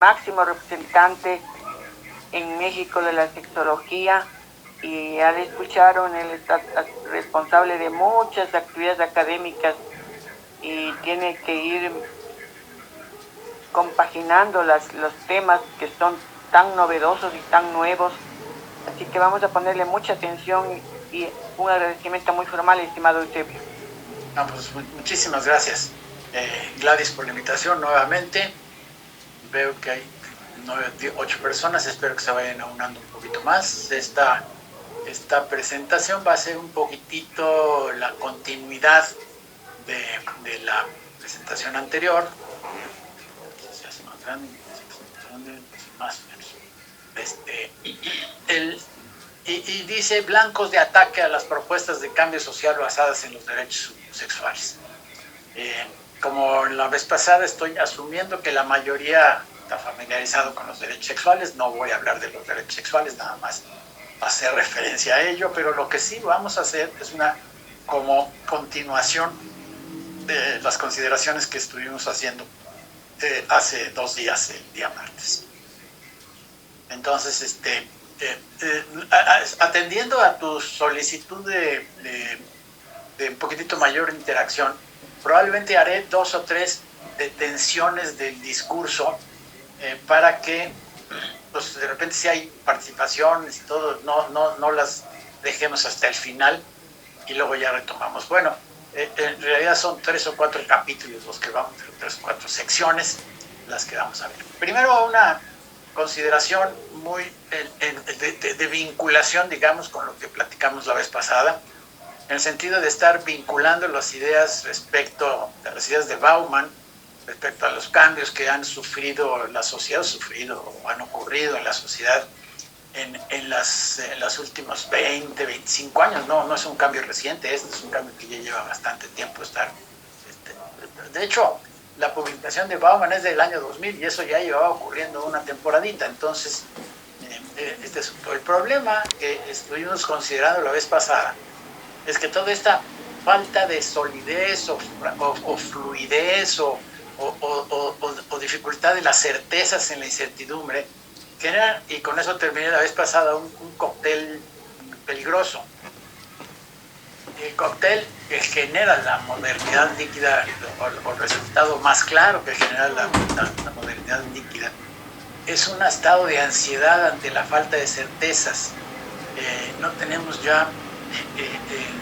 máximo representante en México de la sexología, y ya le escucharon, él está responsable de muchas actividades académicas y tiene que ir compaginando los temas que son tan novedosos y tan nuevos. Así que vamos a ponerle mucha atención y un agradecimiento muy formal, estimado Eusebio. No, pues muchísimas gracias, Gladys, por la invitación nuevamente. Veo que hay 8 personas, espero que se vayan aunando un poquito más. Esta presentación va a ser un poquitito la continuidad de la presentación anterior. Se hace más grande, más o menos. Y dice: blancos de ataque a las propuestas de cambio social basadas en los derechos sexuales. Como la vez pasada, estoy asumiendo que la mayoría está familiarizado con los derechos sexuales. No voy a hablar de los derechos sexuales, nada más hacer referencia a ello, pero lo que sí vamos a hacer es una como continuación de las consideraciones que estuvimos haciendo hace 2 días, el día martes. Entonces, atendiendo a tu solicitud de un poquitito mayor interacción, probablemente haré 2 o 3 detenciones del discurso para que, pues, de repente, si hay participaciones y todo, no las dejemos hasta el final y luego ya retomamos. Bueno, en realidad son 3 o 4 capítulos los que vamos, 3 o 4 secciones las que vamos a ver. Primero, una consideración muy de vinculación, digamos, con lo que platicamos la vez pasada, en el sentido de estar vinculando las ideas respecto a las ideas de Bauman, respecto a los cambios que han sufrido la sociedad, o han ocurrido en la sociedad en las últimos 20, 25 años. No es un cambio reciente, es un cambio que ya lleva bastante tiempo estar. De hecho, la publicación de Bauman es del año 2000 y eso ya llevaba ocurriendo una temporadita. Entonces, el problema que estuvimos considerando la vez pasada es que toda esta falta de solidez o fluidez o dificultad de las certezas en la incertidumbre genera, y con eso terminé la vez pasada, un cóctel peligroso. El cóctel que genera la modernidad líquida, o el resultado más claro que genera la modernidad líquida, es un estado de ansiedad ante la falta de certezas. No tenemos ya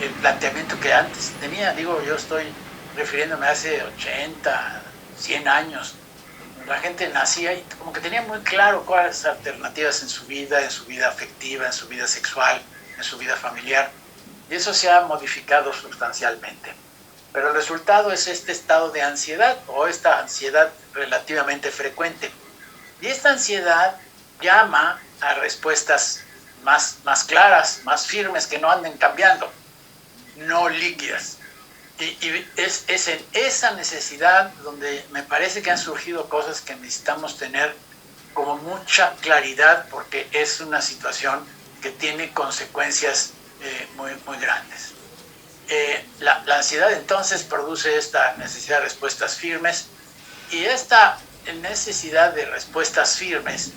el planteamiento que antes tenía. Digo, yo estoy refiriéndome a hace 80, 100 años. La gente nacía y como que tenía muy claro cuáles alternativas en su vida afectiva, en su vida sexual, en su vida familiar. Y eso se ha modificado sustancialmente. Pero el resultado es este estado de ansiedad, o esta ansiedad relativamente frecuente. Y esta ansiedad llama a respuestas más claras, más firmes, que no anden cambiando, no líquidas. Y es en esa necesidad donde me parece que han surgido cosas que necesitamos tener como mucha claridad, porque es una situación que tiene consecuencias muy grandes. La ansiedad entonces produce esta necesidad de respuestas firmes, y esta necesidad de respuestas firmes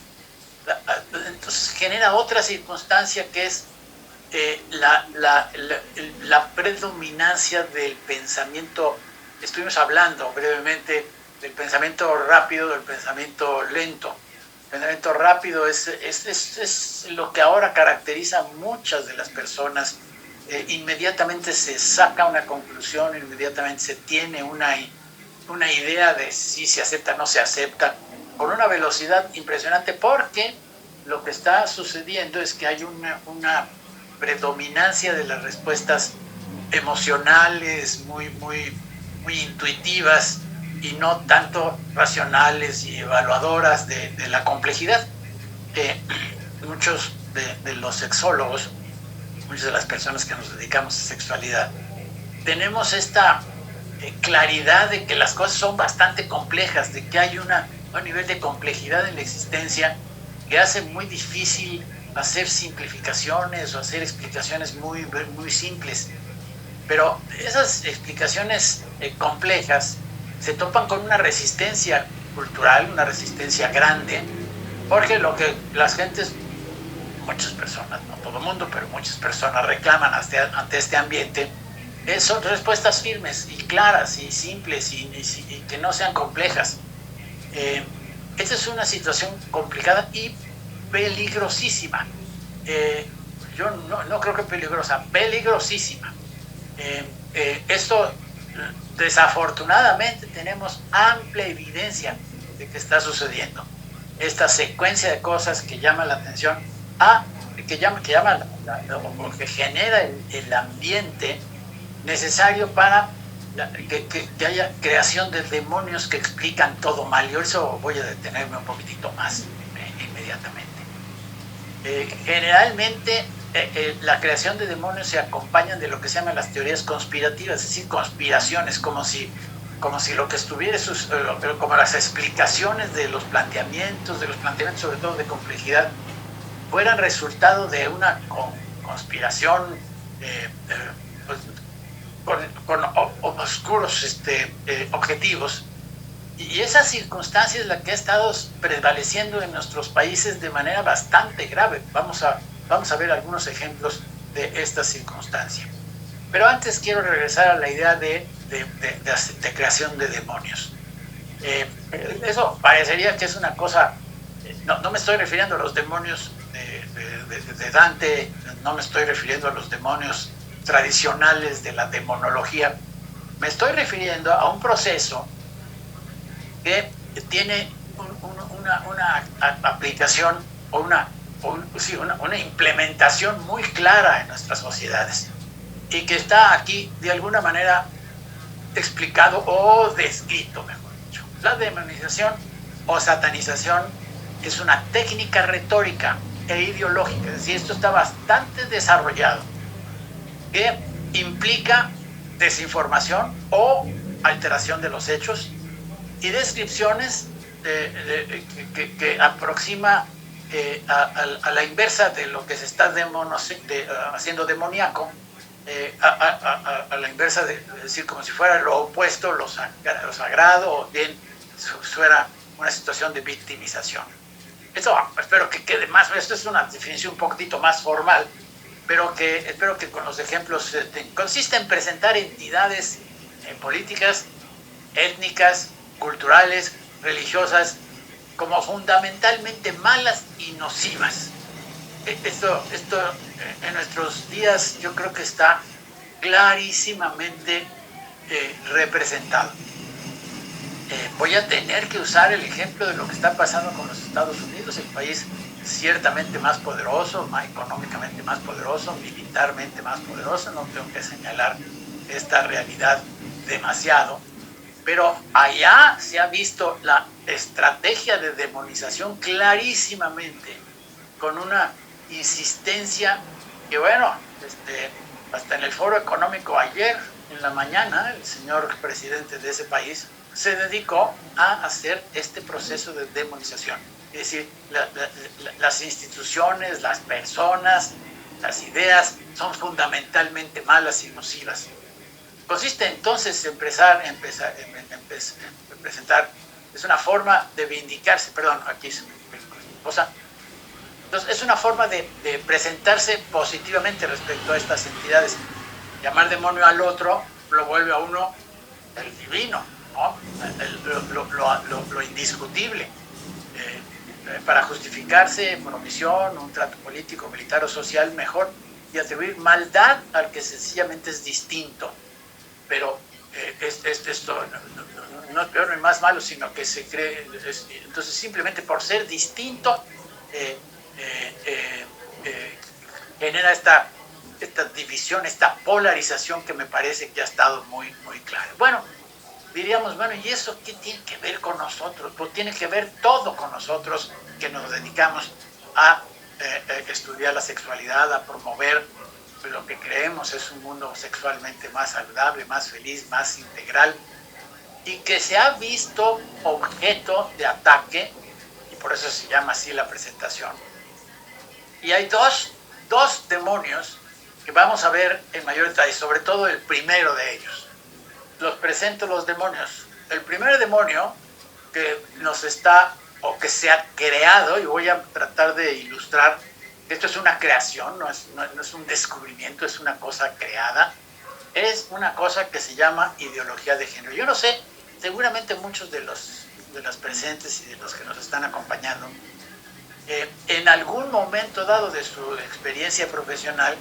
entonces genera otra circunstancia, que es la predominancia del pensamiento. Estuvimos hablando brevemente del pensamiento rápido, del pensamiento lento. El pensamiento rápido es lo que ahora caracteriza a muchas de las personas. Inmediatamente se saca una conclusión, inmediatamente se tiene una idea de si se acepta o no se acepta, con una velocidad impresionante, porque lo que está sucediendo es que hay una predominancia de las respuestas emocionales, muy intuitivas, y no tanto racionales y evaluadoras de la complejidad. Muchos de los sexólogos, muchas de las personas que nos dedicamos a sexualidad, tenemos esta claridad de que las cosas son bastante complejas, de que hay un nivel de complejidad en la existencia que hace muy difícil hacer simplificaciones o hacer explicaciones muy simples. Pero esas explicaciones complejas se topan con una resistencia cultural, una resistencia grande, porque lo que las gentes, muchas personas, no todo el mundo, pero muchas personas reclaman ante este ambiente, son respuestas firmes y claras y simples y que no sean complejas. Esta es una situación complicada y peligrosísima. Yo no creo que peligrosa, peligrosísima. Esto, desafortunadamente, tenemos amplia evidencia de que está sucediendo. Esta secuencia de cosas que llama la atención, que genera el ambiente necesario para que haya creación de demonios que explican todo mal. Y eso voy a detenerme un poquitito más inmediatamente. Generalmente la creación de demonios se acompañan de lo que se llaman las teorías conspirativas, es decir, conspiraciones, como si lo que estuviera, como las explicaciones de los planteamientos sobre todo de complejidad, fueran resultado de una conspiración pues, con oscuros objetivos. Y esa circunstancia es la que ha estado prevaleciendo en nuestros países de manera bastante grave. Vamos a ver algunos ejemplos de esta circunstancia. Pero antes quiero regresar a la idea de creación de demonios. Eso parecería que es una cosa... No me estoy refiriendo a los demonios de Dante, no me estoy refiriendo a los demonios tradicionales de la demonología. Me estoy refiriendo a un proceso que tiene una aplicación o una implementación muy clara en nuestras sociedades y que está aquí de alguna manera explicado o descrito, mejor dicho. La demonización o satanización es una técnica retórica e ideológica, es decir, esto está bastante desarrollado, que implica desinformación o alteración de los hechos y descripciones que aproxima a la inversa de lo que se está haciendo demoníaco, a la inversa es decir, como si fuera lo opuesto, lo sagrado, o bien fuera una situación de victimización. Esto espero que quede más, esto es una definición un poquitito más formal, pero que espero que con los ejemplos consiste en presentar entidades políticas, étnicas, culturales, religiosas, como fundamentalmente malas y nocivas. Esto en nuestros días yo creo que está clarísimamente representado. Voy a tener que usar el ejemplo de lo que está pasando con los Estados Unidos, el país ciertamente más poderoso, económicamente más poderoso, militarmente más poderoso. No tengo que señalar esta realidad demasiado, pero allá se ha visto la estrategia de demonización clarísimamente, con una insistencia que, bueno, hasta en el foro económico ayer en la mañana, el señor presidente de ese país se dedicó a hacer este proceso de demonización. Es decir, las instituciones, las personas, las ideas son fundamentalmente malas y nocivas. Consiste entonces en presentar, es una forma de vindicarse, entonces es una forma de presentarse positivamente respecto a estas entidades. Llamar demonio al otro lo vuelve a uno el divino, ¿no? Lo indiscutible, para justificarse por omisión, un trato político, militar o social mejor, y atribuir maldad al que sencillamente es distinto. Pero esto no es peor ni más malo, sino que se cree, entonces simplemente por ser distinto genera esta división, esta polarización que me parece que ha estado muy, muy clara. Bueno, diríamos, bueno, ¿y eso qué tiene que ver con nosotros? Pues tiene que ver todo con nosotros que nos dedicamos a estudiar la sexualidad, a promover lo que creemos es un mundo sexualmente más saludable, más feliz, más integral, y que se ha visto objeto de ataque, y por eso se llama así la presentación. Y hay dos demonios que vamos a ver en mayor detalle, sobre todo el primero de ellos. Los presento los demonios. El primer demonio que nos está, o que se ha creado, y voy a tratar de ilustrar, esto es una creación, no es un descubrimiento, es una cosa creada, es una cosa que se llama ideología de género. Yo no sé, seguramente muchos de las presentes y de los que nos están acompañando, en algún momento dado de su experiencia profesional,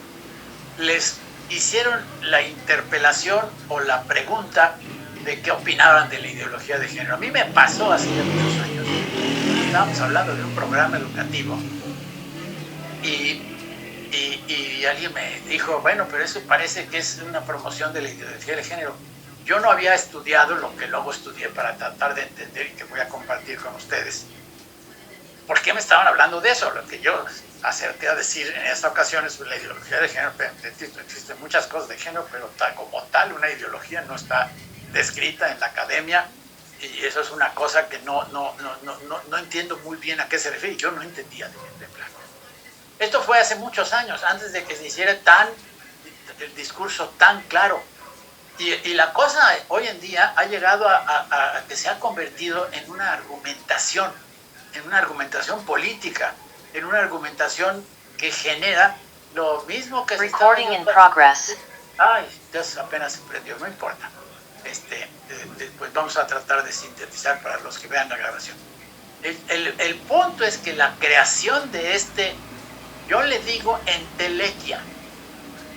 les hicieron la interpelación o la pregunta de qué opinaban de la ideología de género. A mí me pasó hace muchos años. Estábamos hablando de un programa educativo y alguien me dijo, bueno, pero eso parece que es una promoción de la ideología de género. Yo no había estudiado lo que luego estudié para tratar de entender y que voy a compartir con ustedes. ¿Por qué me estaban hablando de eso? Lo que yo acerté a decir en esta ocasión es la ideología de género. Existen muchas cosas de género, pero como tal una ideología no está descrita en la academia, y eso es una cosa que no entiendo muy bien a qué se refiere. Yo no entendía de plano. Esto fue hace muchos años, antes de que se hiciera el discurso tan claro. Y la cosa hoy en día ha llegado a que se ha convertido en una argumentación política, en una argumentación que genera lo mismo que Recording in progress. Ay, Dios, apenas se prendió, no importa. Pues vamos a tratar de sintetizar para los que vean la grabación. El punto es que la creación de yo le digo entelequia,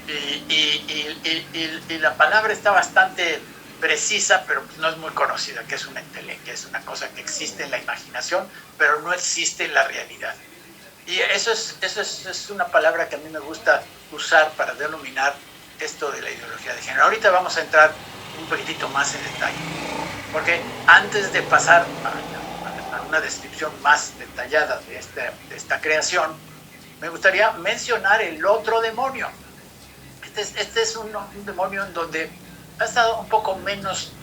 y la palabra está bastante precisa, pero no es muy conocida, que es una entelequia, es una cosa que existe en la imaginación, pero no existe en la realidad. Y eso es una palabra que a mí me gusta usar para denominar esto de la ideología de género. Ahorita vamos a entrar un poquitito más en detalle, porque antes de pasar a una descripción más detallada de esta creación, me gustaría mencionar el otro demonio. Este es un demonio en donde ha estado un poco menos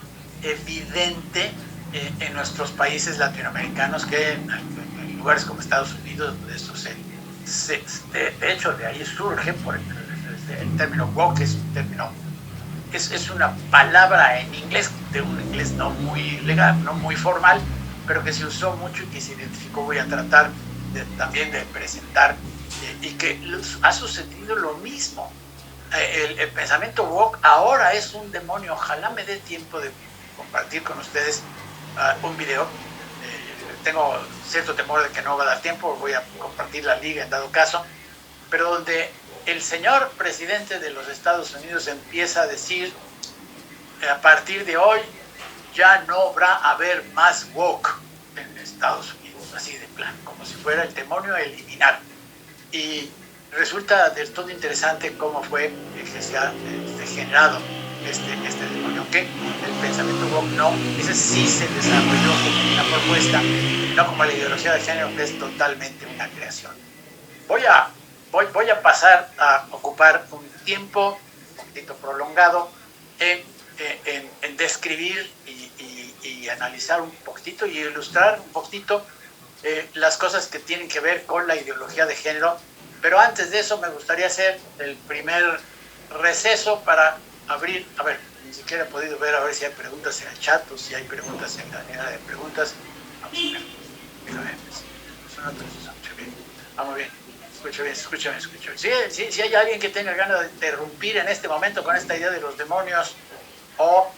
evidente en nuestros países latinoamericanos que en lugares como Estados Unidos, donde esto de hecho de ahí surge por el término woke, es un término, es una palabra en inglés, de un inglés no muy legal, no muy formal, pero que se usó mucho y que se identificó. Voy a tratar también de presentar, y que ha sucedido lo mismo. El pensamiento woke ahora es un demonio. Ojalá me dé tiempo de compartir con ustedes un video. Tengo cierto temor de que no va a dar tiempo, voy a compartir la liga en dado caso, pero donde el señor presidente de los Estados Unidos empieza a decir, a partir de hoy ya no va a haber más woke en Estados Unidos, así de plan, como si fuera el demonio a eliminar. Y resulta del todo interesante cómo fue que se ha generado este demonio, que el pensamiento woke no, ese sí se desarrolló como una propuesta, no como la ideología de género, que es totalmente una creación. Voy a pasar a ocupar un tiempo un poquitito prolongado en describir y analizar un poquitito y ilustrar un poquito las cosas que tienen que ver con la ideología de género. Pero antes de eso me gustaría hacer el primer receso para abrir, a ver, ni siquiera he podido ver a ver si hay preguntas en el chat o si hay preguntas en la línea de preguntas. Vamos a ver. Vamos bien. Escúchame. Si hay alguien que tenga ganas de interrumpir en este momento con esta idea de los demonios o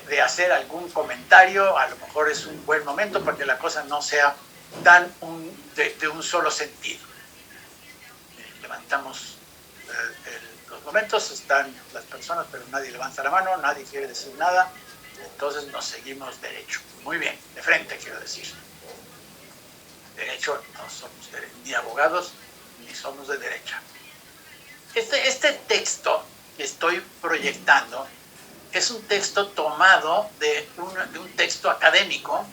de hacer algún comentario, a lo mejor es un buen momento para que la cosa no sea tan de un solo sentido. Levantamos los momentos, están las personas, pero nadie levanta la mano, nadie quiere decir nada, entonces nos seguimos derecho. Muy bien, de frente quiero decir. Derecho, no somos ni abogados ni somos de derecha. Este texto que estoy proyectando es un texto tomado de un texto académico,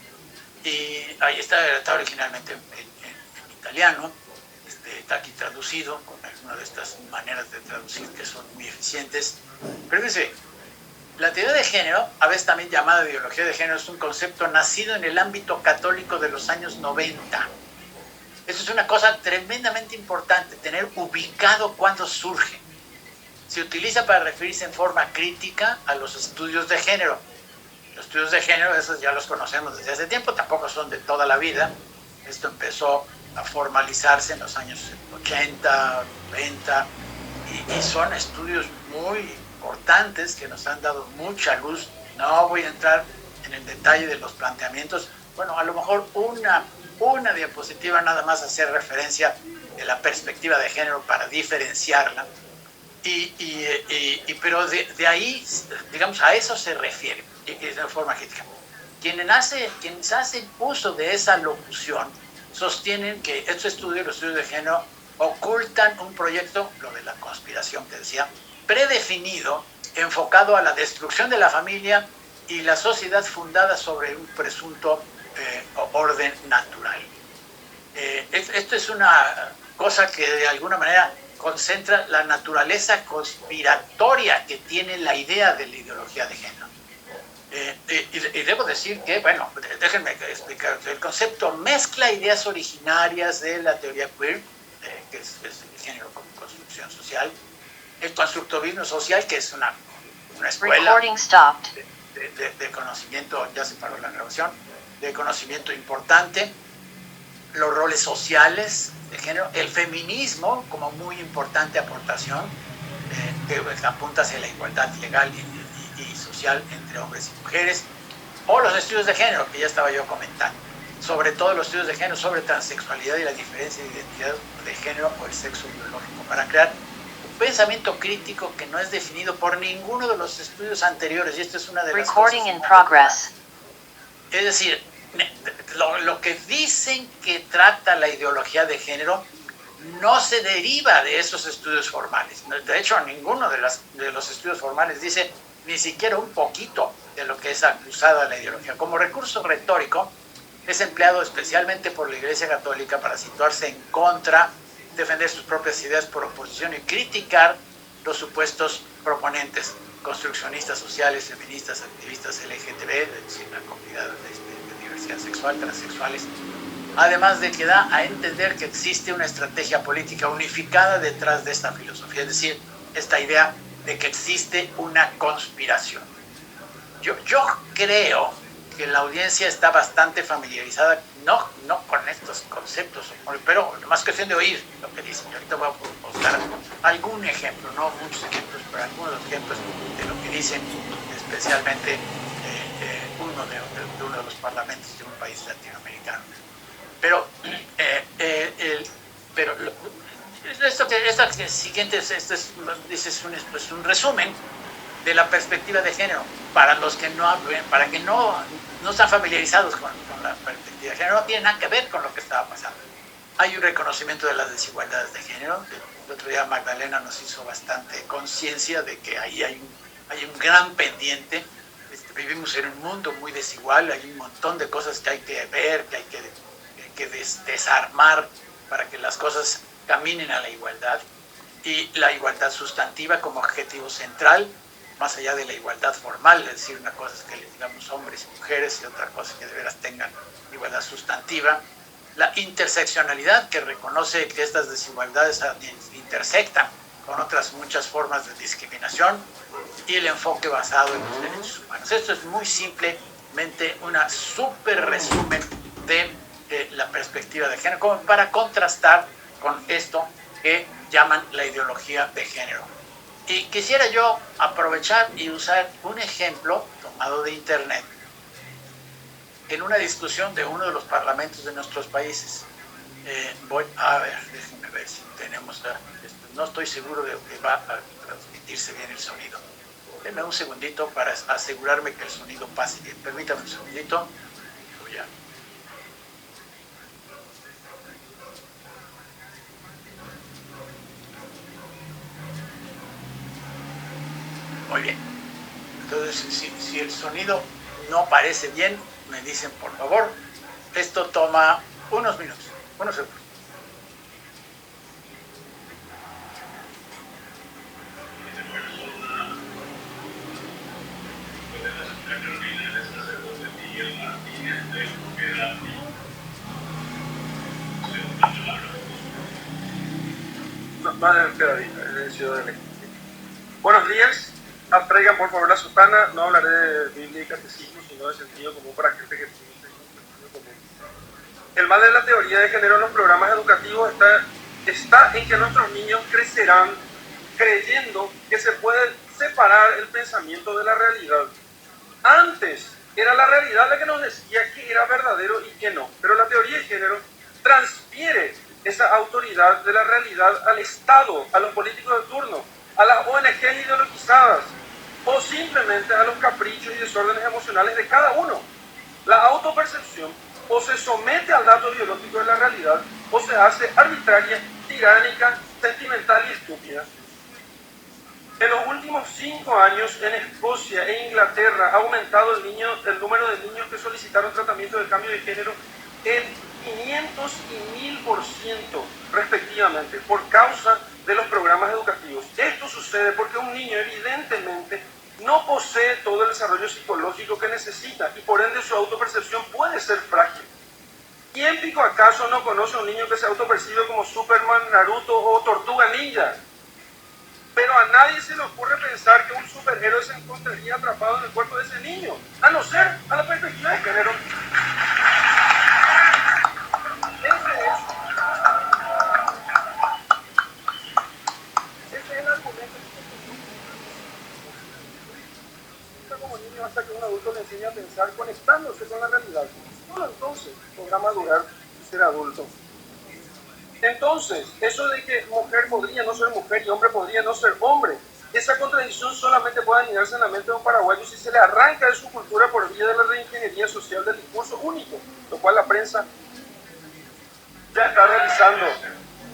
y ahí está originalmente en italiano. Está aquí traducido con alguna de estas maneras de traducir que son muy eficientes. Pero fíjense, la teoría de género, a veces también llamada ideología de género, es un concepto nacido en el ámbito católico de los años 90. Eso es una cosa tremendamente importante, tener ubicado cuándo surge. Se utiliza para referirse en forma crítica a los estudios de género. Los estudios de género, esos ya los conocemos desde hace tiempo, tampoco son de toda la vida. Esto empezó a formalizarse en los años 80, 90, y son estudios muy importantes que nos han dado mucha luz. No voy a entrar en el detalle de los planteamientos. Bueno, a lo mejor una diapositiva nada más hacer referencia de la perspectiva de género para diferenciarla. Pero de ahí, digamos, a eso se refiere, de forma crítica. Quienes hacen uso de esa locución sostienen que estos estudios, los estudios de género, ocultan un proyecto, lo de la conspiración que decía, predefinido, enfocado a la destrucción de la familia y la sociedad fundada sobre un presunto orden natural. Esto es una cosa que de alguna manera concentra la naturaleza conspiratoria que tiene la idea de la ideología de género. Y debo decir que, bueno, déjenme explicar, el concepto mezcla ideas originarias de la teoría queer, que es el género como construcción social, el constructivismo social, que es una escuela de conocimiento, ya se paró la grabación, de conocimiento importante, los roles sociales de género, el feminismo como muy importante aportación, que apunta hacia la igualdad legal y social entre hombres y mujeres, o los estudios de género, que ya estaba yo comentando, sobre todo los estudios de género sobre transexualidad y la diferencia de identidad de género o el sexo biológico, para crear un pensamiento crítico que no es definido por ninguno de los estudios anteriores, y esto es una de las cosas. Es decir, lo que dicen que trata la ideología de género no se deriva de esos estudios formales. De hecho, ninguno de los estudios formales dice ni siquiera un poquito de lo que es acusada la ideología. Como recurso retórico, es empleado especialmente por la Iglesia Católica para situarse en contra, defender sus propias ideas por oposición y criticar los supuestos proponentes, construccionistas sociales, feministas, activistas LGTB, es decir, la comunidad de diversidad sexual, transexuales, además de que da a entender que existe una estrategia política unificada detrás de esta filosofía, es decir, esta idea de que existe una conspiración. Yo creo que la audiencia está bastante familiarizada, no con estos conceptos, pero más cuestión de oír lo que dicen. Yo ahorita voy a buscar algún ejemplo, no muchos ejemplos, pero algunos ejemplos de lo que dicen, especialmente uno de los parlamentos de un país latinoamericano. Pero esto siguiente es un resumen de la perspectiva de género para los que no están familiarizados con la perspectiva de género, no tiene nada que ver con lo que estaba pasando. Hay un reconocimiento de las desigualdades de género. El otro día Magdalena nos hizo bastante conciencia de que ahí hay un gran pendiente. Vivimos en un mundo muy desigual, hay un montón de cosas que hay que ver, que hay que desarmar para que las cosas caminen a la igualdad, y la igualdad sustantiva como objetivo central, más allá de la igualdad formal, es decir, una cosa es que les digamos hombres y mujeres y otra cosa es que de veras tengan igualdad sustantiva. La interseccionalidad, que reconoce que estas desigualdades intersectan con otras muchas formas de discriminación, y el enfoque basado en los derechos humanos. Esto es muy simplemente una súper resumen de la perspectiva de género, como para contrastar con esto que llaman la ideología de género. Y quisiera yo aprovechar y usar un ejemplo tomado de internet en una discusión de uno de los parlamentos de nuestros países. Voy a ver, déjenme ver si tenemos no estoy seguro de que va a transmitirse bien el sonido. Denme un segundito para asegurarme que el sonido pase bien. Permítame un segundito. Ya. Muy bien. Entonces, si el sonido no parece bien, me dicen por favor. Esto toma unos minutos, unos segundos. Buenos días, Traigan por favor la sotana. No hablaré de Biblia y catecismo, sino de sentido común para gente que tiene sentido común. El mal de la teoría de género en los programas educativos está en que nuestros niños crecerán creyendo que se puede separar el pensamiento de la realidad. Antes era la realidad la que nos decía qué era verdadero y qué no, pero la teoría de género transfiere esa autoridad de la realidad al Estado, a los políticos de turno, a las ONG ideologizadas o simplemente a los caprichos y desórdenes emocionales de cada uno. La autopercepción o se somete al dato biológico de la realidad o se hace arbitraria, tiránica, sentimental y estúpida. En los últimos 5 años en Escocia e Inglaterra ha aumentado el número de niños que solicitaron tratamiento de cambio de género en 500 y 1000% respectivamente por causa de los programas educativos. Esto sucede porque un niño evidentemente no posee todo el desarrollo psicológico que necesita y por ende su autopercepción puede ser frágil. ¿Quién pico acaso no conoce a un niño que se autopercibe como Superman, Naruto o Tortuga Ninja? Pero a nadie se le ocurre pensar que un superhéroe se encontraría atrapado en el cuerpo de ese niño, a no ser a la perspectiva de género. Ese es el argumento que como niño hasta que un adulto le enseña a pensar conectándose con la realidad. Solo entonces podrá madurar y ser adulto. Entonces, eso de que mujer podría no ser mujer y hombre podría no ser hombre, esa contradicción solamente puede anidarse en la mente de un paraguayo si se le arranca de su cultura por vía de la reingeniería social del discurso único, lo cual la prensa ya está realizando.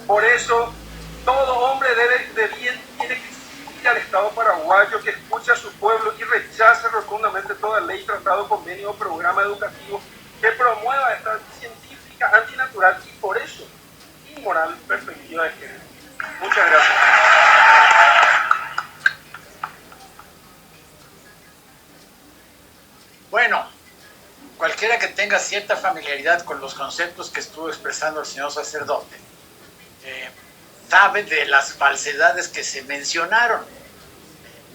Por eso, todo hombre tiene que exigir al Estado paraguayo que escuche a su pueblo y rechace rotundamente toda ley, tratado, convenio o programa educativo que promueva esta científica antinatural y por eso inmoral perspectiva de género. Muchas gracias. Bueno, cualquiera que tenga cierta familiaridad con los conceptos que estuvo expresando el señor sacerdote, sabe de las falsedades que se mencionaron.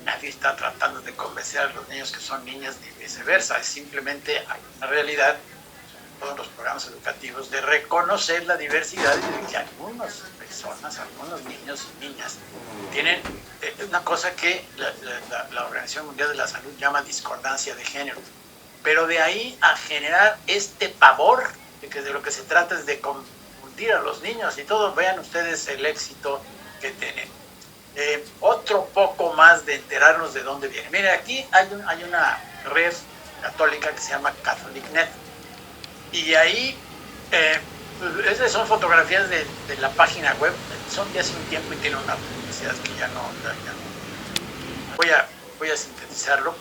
Nadie está tratando de convencer a los niños que son niñas ni viceversa, es simplemente hay una realidad todos los programas educativos de reconocer la diversidad de que algunas personas, algunos niños y niñas tienen una cosa que la Organización Mundial de la Salud llama discordancia de género. Pero de ahí a generar este pavor de que de lo que se trata es de confundir a los niños y todo, vean ustedes el éxito que tienen. Otro poco más de enterarnos de dónde viene. Mire, aquí hay una red católica que se llama CatholicNet. Y ahí, esas son fotografías de la página web, son de hace un tiempo y tienen una publicidad que ya no. Voy a sintetizarlo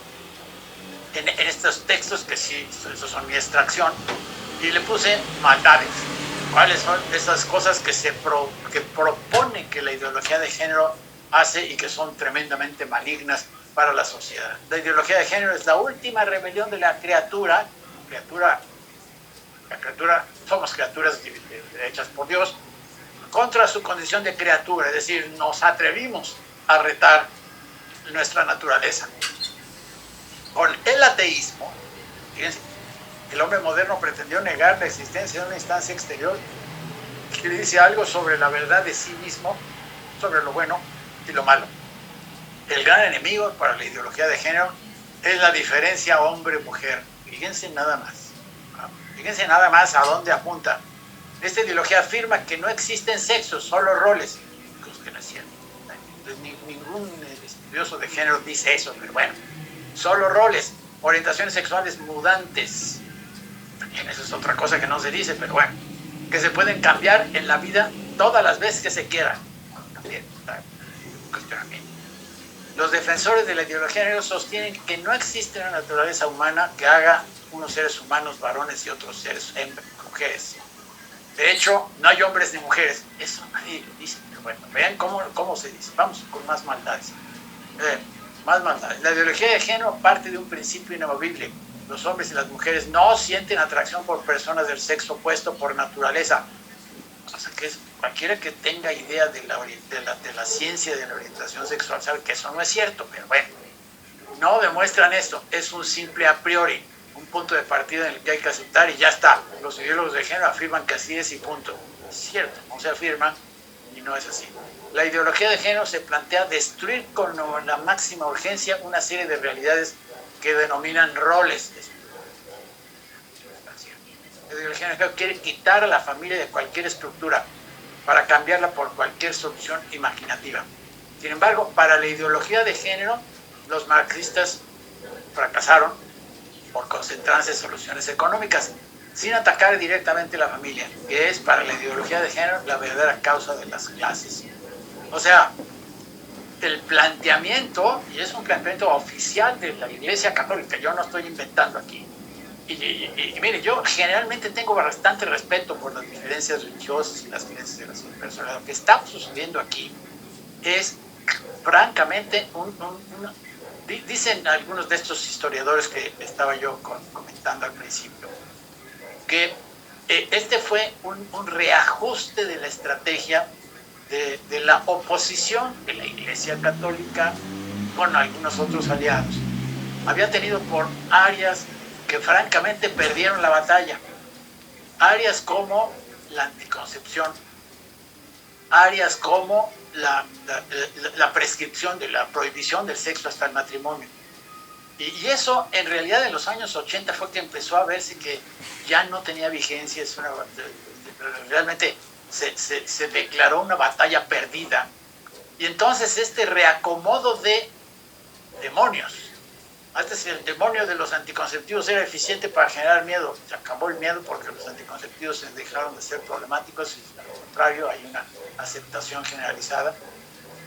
en estos textos que sí, esos son mi extracción, y le puse maldades. ¿Cuáles son esas cosas que propone que la ideología de género hace y que son tremendamente malignas para la sociedad? La ideología de género es la última rebelión de la criatura, somos criaturas hechas por Dios, contra su condición de criatura, es decir, nos atrevimos a retar nuestra naturaleza. Con el ateísmo, fíjense, el hombre moderno pretendió negar la existencia de una instancia exterior que le dice algo sobre la verdad de sí mismo, sobre lo bueno y lo malo. El gran enemigo para la ideología de género es la diferencia hombre-mujer. Fíjense nada más. Fíjense nada más a dónde apunta. Esta ideología afirma que no existen sexos, solo roles. Cosa que no es cierto. Ningún estudioso de género dice eso, pero bueno. Solo roles, orientaciones sexuales mudantes. También eso es otra cosa que no se dice, pero bueno. Que se pueden cambiar en la vida todas las veces que se quieran. También está un cuestionamiento. Los defensores de la ideología de género sostienen que no existe una naturaleza humana que haga unos seres humanos varones y otros seres mujeres. De hecho, no hay hombres ni mujeres. Eso nadie lo dice. Pero bueno, vean cómo se dice. Vamos con más maldades. Más maldades. La ideología de género parte de un principio inamovible. Los hombres y las mujeres no sienten atracción por personas del sexo opuesto por naturaleza. O sea, que cualquiera que tenga idea de la ciencia de la orientación sexual sabe que eso no es cierto, pero bueno. no demuestran esto, es un simple a priori, un punto de partida en el que hay que aceptar y ya está. Los ideólogos de género afirman que así es y punto. Es cierto, no se afirma y no es así. La ideología de género se plantea destruir con la máxima urgencia una serie de realidades que denominan roles. La ideología de género quiere quitar a la familia de cualquier estructura para cambiarla por cualquier solución imaginativa. Sin embargo, para la ideología de género, los marxistas fracasaron por concentrarse en soluciones económicas, sin atacar directamente a la familia, que es para la ideología de género la verdadera causa de las clases. O sea, el planteamiento, y es un planteamiento oficial de la Iglesia Católica, yo no estoy inventando aquí. Y mire, yo generalmente tengo bastante respeto por las diferencias religiosas y las creencias de las personas. Lo que está sucediendo aquí es, francamente, dicen algunos de estos historiadores que estaba yo comentando al principio, que este fue un reajuste de la estrategia de la oposición de la Iglesia Católica con algunos otros aliados. Había tenido por áreas que francamente perdieron la batalla, áreas como la anticoncepción, áreas como la prescripción de la prohibición del sexo hasta el matrimonio. Y eso en realidad en los años 80 fue que empezó a verse que ya no tenía vigencia, realmente se declaró una batalla perdida. Y entonces este reacomodo de demonios, antes el demonio de los anticonceptivos era eficiente para generar miedo, se acabó el miedo porque los anticonceptivos dejaron de ser problemáticos y al contrario hay una aceptación generalizada,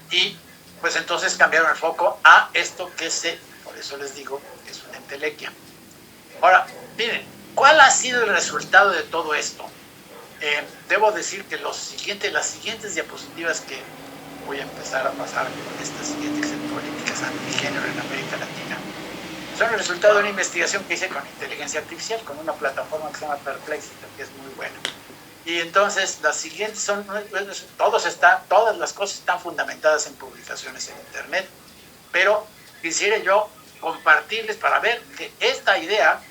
y pues entonces cambiaron el foco a esto que por eso les digo que es una entelequia. Ahora, miren, ¿cuál ha sido el resultado de todo esto? Debo decir que las siguientes diapositivas que voy a empezar a pasar con estas siguientes políticas antigénero en América Latina son el resultado de una investigación que hice con inteligencia artificial, con una plataforma que se llama Perplexity, que es muy buena. Y entonces las siguientes son, todas las cosas están fundamentadas en publicaciones en internet, pero quisiera yo compartirles para ver que esta idea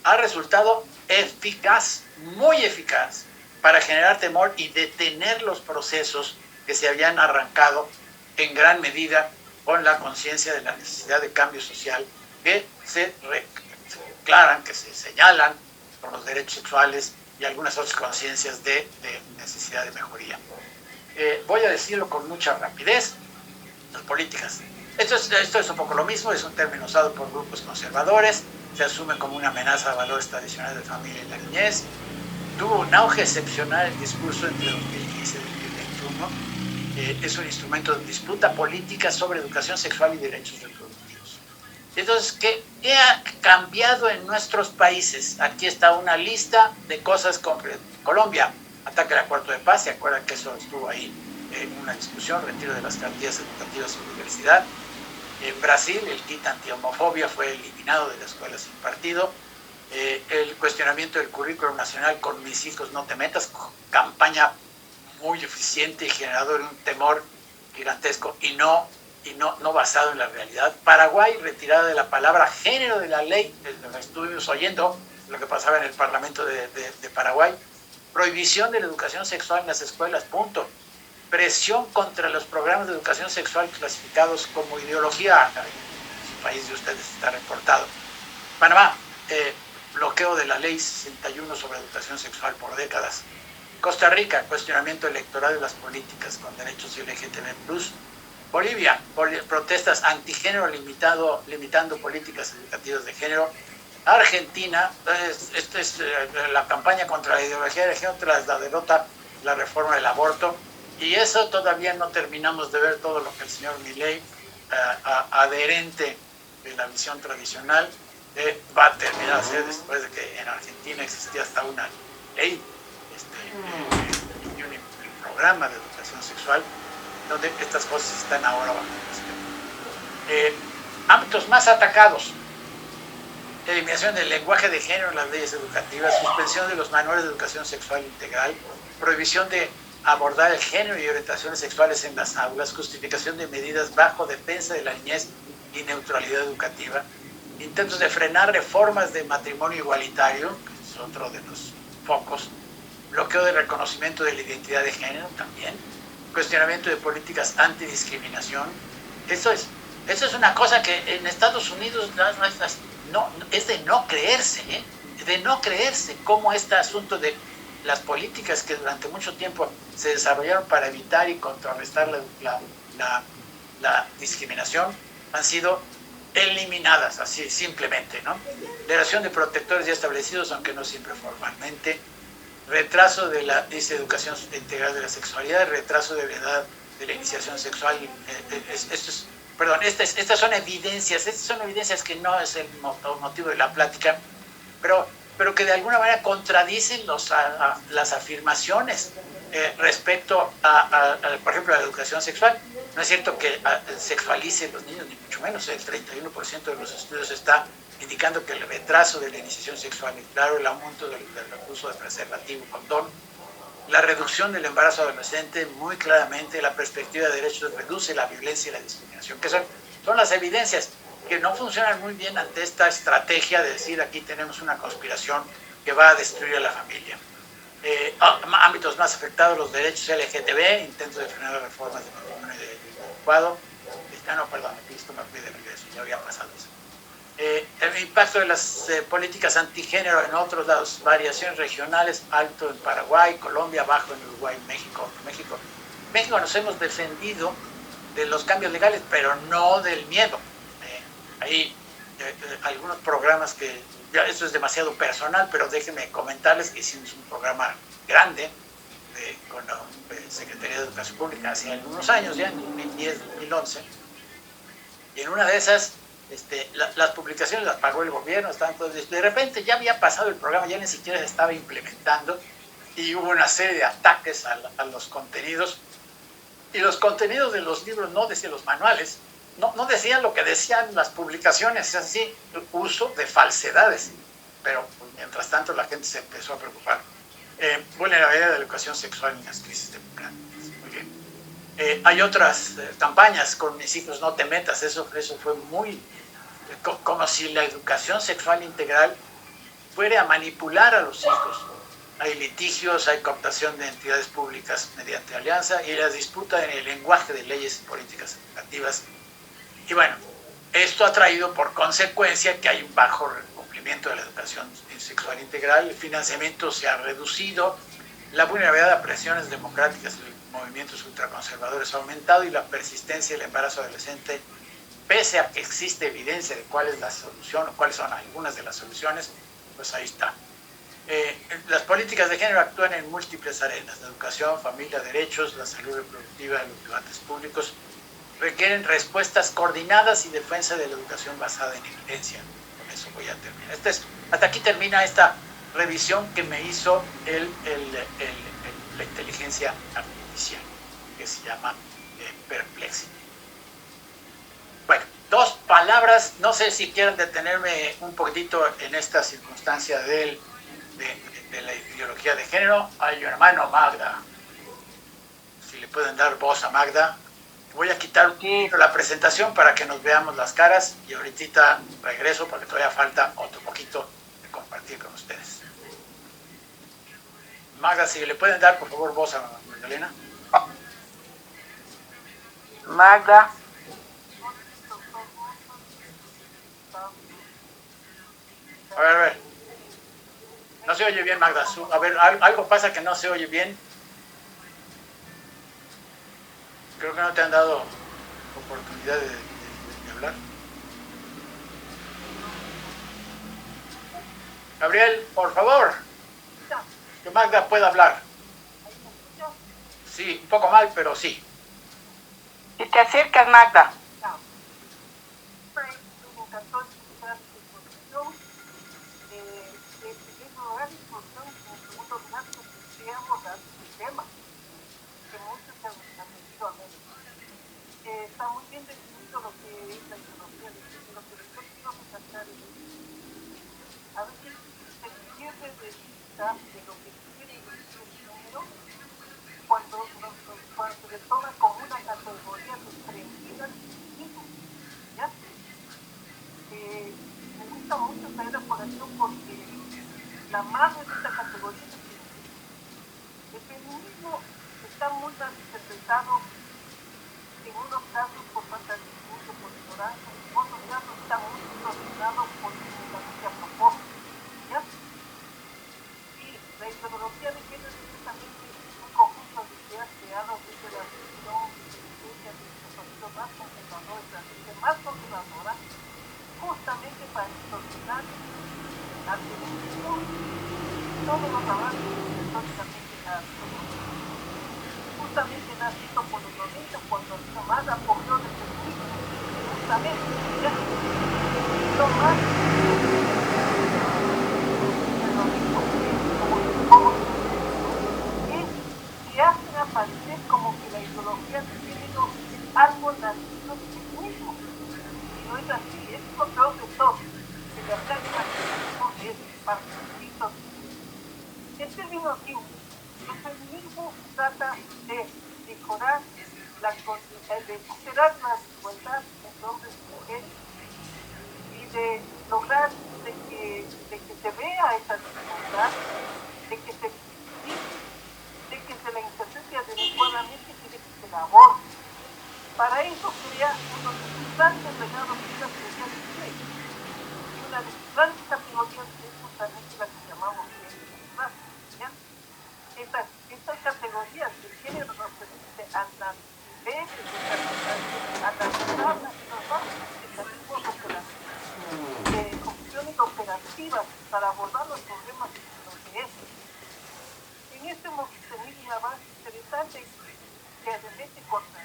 ha resultado eficaz, muy eficaz, para generar temor y detener los procesos que se habían arrancado en gran medida con la conciencia de la necesidad de cambio social que se declaran, que se señalan por los derechos sexuales y algunas otras conciencias de necesidad de mejoría. Voy a decirlo con mucha rapidez, las políticas. Esto es un poco lo mismo, es un término usado por grupos conservadores, se asume como una amenaza a valores tradicionales de familia y la niñez. Tuvo un auge excepcional el discurso entre 2015 y 2021. Es un instrumento de disputa política sobre educación sexual y derechos reproductivos. Entonces, ¿qué ha cambiado en nuestros países? Aquí está una lista de cosas concretas. Colombia, ataque al acuerdo de paz, ¿se acuerdan que eso estuvo ahí en una discusión? Retiro de las cartillas educativas en universidad. En Brasil, el kit antihomofobia fue eliminado de la escuela sin partido. El cuestionamiento del currículo nacional con mis hijos no te metas, campaña muy eficiente y generador de un temor gigantesco y no basado en la realidad. Paraguay, retirada de la palabra género de la ley, estuvimos oyendo lo que pasaba en el Parlamento de Paraguay. Prohibición de la educación sexual en las escuelas, punto. Presión contra los programas de educación sexual clasificados como ideología. En el país de ustedes está reportado. Panamá, bloqueo de la ley 61 sobre educación sexual por décadas. Costa Rica, cuestionamiento electoral de las políticas con derechos LGTB+. Bolivia, protestas antigénero limitando políticas educativas de género. Argentina, la campaña contra la ideología de género tras la derrota de la reforma del aborto. Y eso todavía no terminamos de ver todo lo que el señor Milei, adherente de la visión tradicional, va a terminar a hacer después de que en Argentina existía hasta una ley y un programa de educación sexual donde estas cosas están ahora bajo discusión. Ámbitos más atacados: eliminación del lenguaje de género en las leyes educativas, suspensión de los manuales de educación sexual integral, prohibición de abordar el género y orientaciones sexuales en las aulas, justificación de medidas bajo defensa de la niñez y neutralidad educativa, intentos de frenar reformas de matrimonio igualitario, que es otro de los focos, bloqueo de reconocimiento de la identidad de género también, cuestionamiento de políticas antidiscriminación. Eso es una cosa que en Estados Unidos no, es de no creerse, de no creerse cómo este asunto de las políticas que durante mucho tiempo se desarrollaron para evitar y contrarrestar la discriminación han sido eliminadas, así simplemente, ¿no? Liberación de protectores ya establecidos, aunque no siempre formalmente, retraso de la educación integral de la sexualidad, retraso de la edad de la iniciación sexual. Estas son evidencias que no es el motivo de la plática, pero que de alguna manera contradicen las afirmaciones respecto por ejemplo, a la educación sexual. No es cierto que sexualice los niños, ni mucho menos. El 31% de los estudios está indicando que el retraso de la iniciación sexual, claro, el aumento del uso de preservativo, condón, la reducción del embarazo adolescente, muy claramente la perspectiva de derechos reduce la violencia y la discriminación, que son las evidencias que no funcionan muy bien ante esta estrategia de decir aquí tenemos una conspiración que va a destruir a la familia. Ámbitos más afectados, los derechos LGTB, intentos de frenar las reformas de matrimonio adecuado. Esto me fui de regreso, ya había pasado eso. El impacto de las políticas antigénero en otros lados, variaciones regionales, alto en Paraguay, Colombia, bajo en Uruguay, México. México nos hemos defendido de los cambios legales, pero no del miedo. Hay algunos programas que, ya esto es demasiado personal, pero déjenme comentarles que hicimos un programa grande con la Secretaría de Educación Pública hace algunos años, ya en 2010, 2011, y en una de esas las publicaciones las pagó el gobierno, de repente ya había pasado el programa, ya ni siquiera se estaba implementando, y hubo una serie de ataques a los contenidos, y los contenidos de los libros no decían, los manuales, no decían lo que decían las publicaciones, es así, uso de falsedades, pero mientras tanto la gente se empezó a preocupar. Vulnerabilidad de la educación sexual en las crisis democráticas. Muy bien. Hay otras campañas con mis hijos, no te metas, eso fue muy como si la educación sexual integral fuera a manipular a los hijos. Hay litigios, hay cooptación de entidades públicas mediante alianza y la disputa en el lenguaje de leyes y políticas educativas. Y bueno, esto ha traído por consecuencia que hay un bajo cumplimiento de la educación sexual integral, el financiamiento se ha reducido, la vulnerabilidad a presiones democráticas y movimientos ultraconservadores ha aumentado y la persistencia del embarazo adolescente, pese a que existe evidencia de cuál es la solución o cuáles son algunas de las soluciones, pues ahí está. Las políticas de género actúan en múltiples arenas, la educación, familia, derechos, la salud reproductiva, los debates públicos, requieren respuestas coordinadas y defensa de la educación basada en evidencia. Con eso voy a terminar. Hasta aquí termina esta revisión que me hizo la inteligencia artificial, que se llama Perplexity. Bueno, dos palabras, no sé si quieren detenerme un poquitito en esta circunstancia de la ideología de género. Ay, mi hermano Magda, si le pueden dar voz a Magda. Voy a quitar un poquito la presentación para que nos veamos las caras y ahorita regreso porque todavía falta otro poquito de compartir con ustedes. Magda, si le pueden dar por favor voz a Magdalena. Magda. A ver. No se oye bien, Magda. A ver, algo pasa que no se oye bien. Creo que no te han dado oportunidad de hablar. Gabriel, por favor, que Magda pueda hablar. Sí, un poco mal, pero sí. Si te acercas, Magda. Está muy bien definido lo que es la ideología de género, pero yo quiero resaltar a veces se pierde de vista de lo que quiere decir el género cuando se le toma como una categoría desprendida de sí mismo, ¿ya? la madre de esta categoría es el feminismo. El feminismo está muy mal interpretado en unos casos por falta de estudio, por ignorancia, en otros casos está muy distorsionado por únicamente a propósito. ¿Ya? Y la ideología de género es justamente un conjunto de ideas creadas desde la visión de los partidos más conservadores, la gente más conservadora, justamente para distorsionar al feminismo todos los avances históricamente la sociedad. Justamente nacido por los 90, cuando había más apoyo del feminismo, justamente, ¿ya? Lo más que hacen aparecer como que la ideología de género es algo nacido del feminismo. Y no es así, es lo peor de todo, que le atacan al feminismo es partidito. En términos simples, el feminismo trata de mejorar de superar la desigualdad entre hombres y mujeres y de lograr de que se vea esa desigualdad, de que se visibilice, de que se la interprete adecuadamente y de que se la aborde. Para eso crea uno de sus grandes regalos de la teoría del sexo. Y una de sus grandes categorías es justamente la que llamamos género y raza. ¿Ya? Estas categorías del género nos permite analizar los mecanismos opciones operativas para abordar los problemas de estos. En este hemos tenido un avance interesante que arremete contra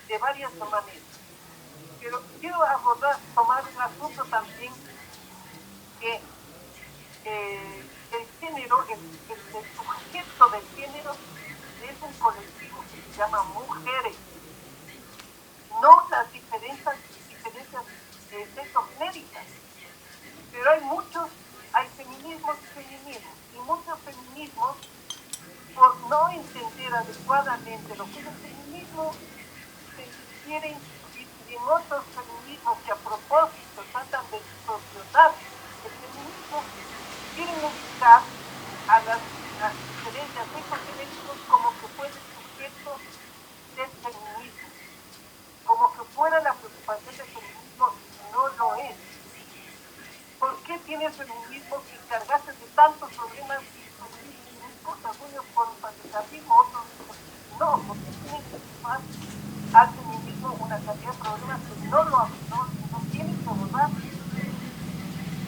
de varias maneras. Pero quiero tomar un asunto también que el género, el sujeto del género es un colectivo que se llama mujeres, no las diferencias sexogenéricas. Pero hay feminismos y muchos feminismos, por no entender adecuadamente lo que es el feminismo, quieren, y en otros feminismos que a propósito tratan de distorsionar el feminismo, quieren ubicar a las diferencias sexogenéricas como que fuera el sujeto del feminismo, como que fuera la preocupación del feminismo, y no lo es. ¿Por qué tiene el feminismo que encargarse de tantos problemas cosas, unos por patriarcalismo, otros no, porque tienen que sumar al feminismo una cantidad de problemas que no tienen que abordar?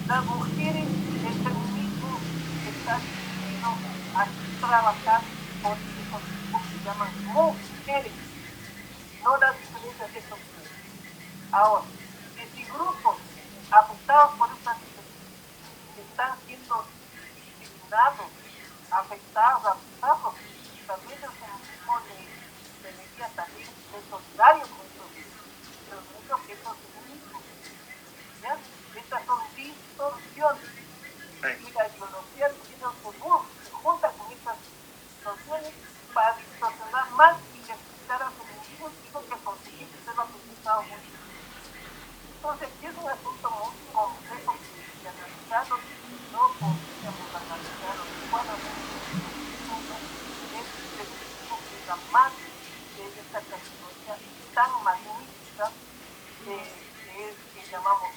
Las mujeres, el feminismo está dirigido a trabajar por ese colectivo que se llaman mujeres, no las diferencias sexuales. Ahora, si grupos afectados por estas diferencias están siendo discriminados, afectados, abusados, también el feminismo debería también ser solidario con esos que es el feminismo. ¿Ya? Estas son distorsiones. Y la ideología de género se junta con estas distorsiones para distorsionar más y necesitar al feminismo, digo que conseguir ser lo presentado mucho. Entonces, es un asunto muy complejo que analizarlo, no podríamos analizarlo adecuadamente. Es la más de esta categoría tan magnífica que llamamos.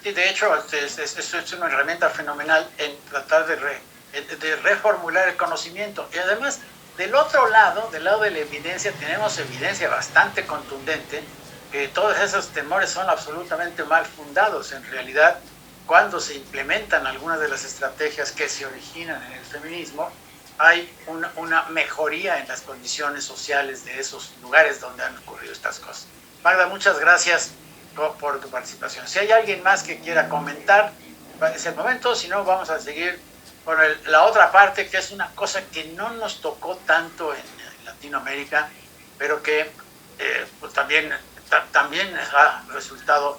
Sí, de hecho, esto es una herramienta fenomenal en tratar de reformular el conocimiento. Y además, del otro lado, del lado de la evidencia, tenemos evidencia bastante contundente que todos esos temores son absolutamente mal fundados. En realidad, cuando se implementan algunas de las estrategias que se originan en el feminismo, hay una mejoría en las condiciones sociales de esos lugares donde han ocurrido estas cosas. Magda, muchas gracias por tu participación. Si hay alguien más que quiera comentar, es el momento. Si no, vamos a seguir con la otra parte, que es una cosa que no nos tocó tanto en Latinoamérica, pero que pues también ha resultado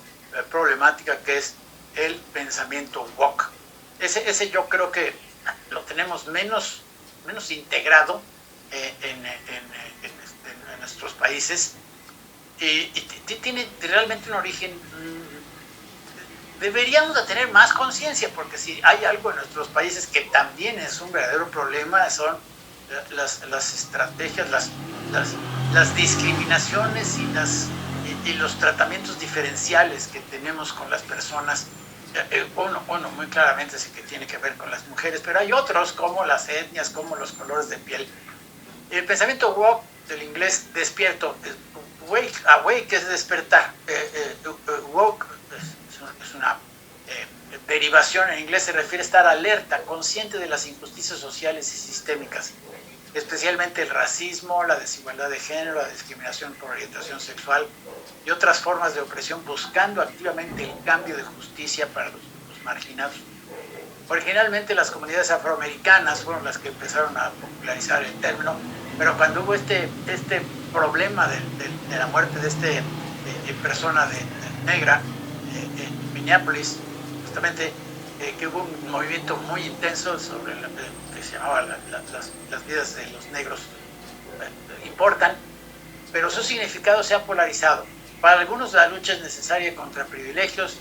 problemática, que es el pensamiento woke. Ese yo creo que lo tenemos menos integrado en nuestros países, y tiene realmente un origen deberíamos de tener más conciencia, porque si hay algo en nuestros países que también es un verdadero problema, son las estrategias, las discriminaciones y los tratamientos diferenciales que tenemos con las personas. Uno muy claramente es el que tiene que ver con las mujeres, pero hay otros como las etnias, como los colores de piel. El pensamiento woke, del inglés despierto, awake es despertar. Woke es una derivación en inglés, se refiere a estar alerta, consciente de las injusticias sociales y sistémicas, especialmente el racismo, la desigualdad de género, la discriminación por orientación sexual y otras formas de opresión, buscando activamente el cambio de justicia para los marginados. Originalmente las comunidades afroamericanas fueron las que empezaron a popularizar el término, pero cuando hubo este problema de la muerte de esta persona negra en Minneapolis, justamente que hubo un movimiento muy intenso sobre que se llamaba las vidas de los negros importan, pero su significado se ha polarizado. Para algunos la lucha es necesaria contra privilegios,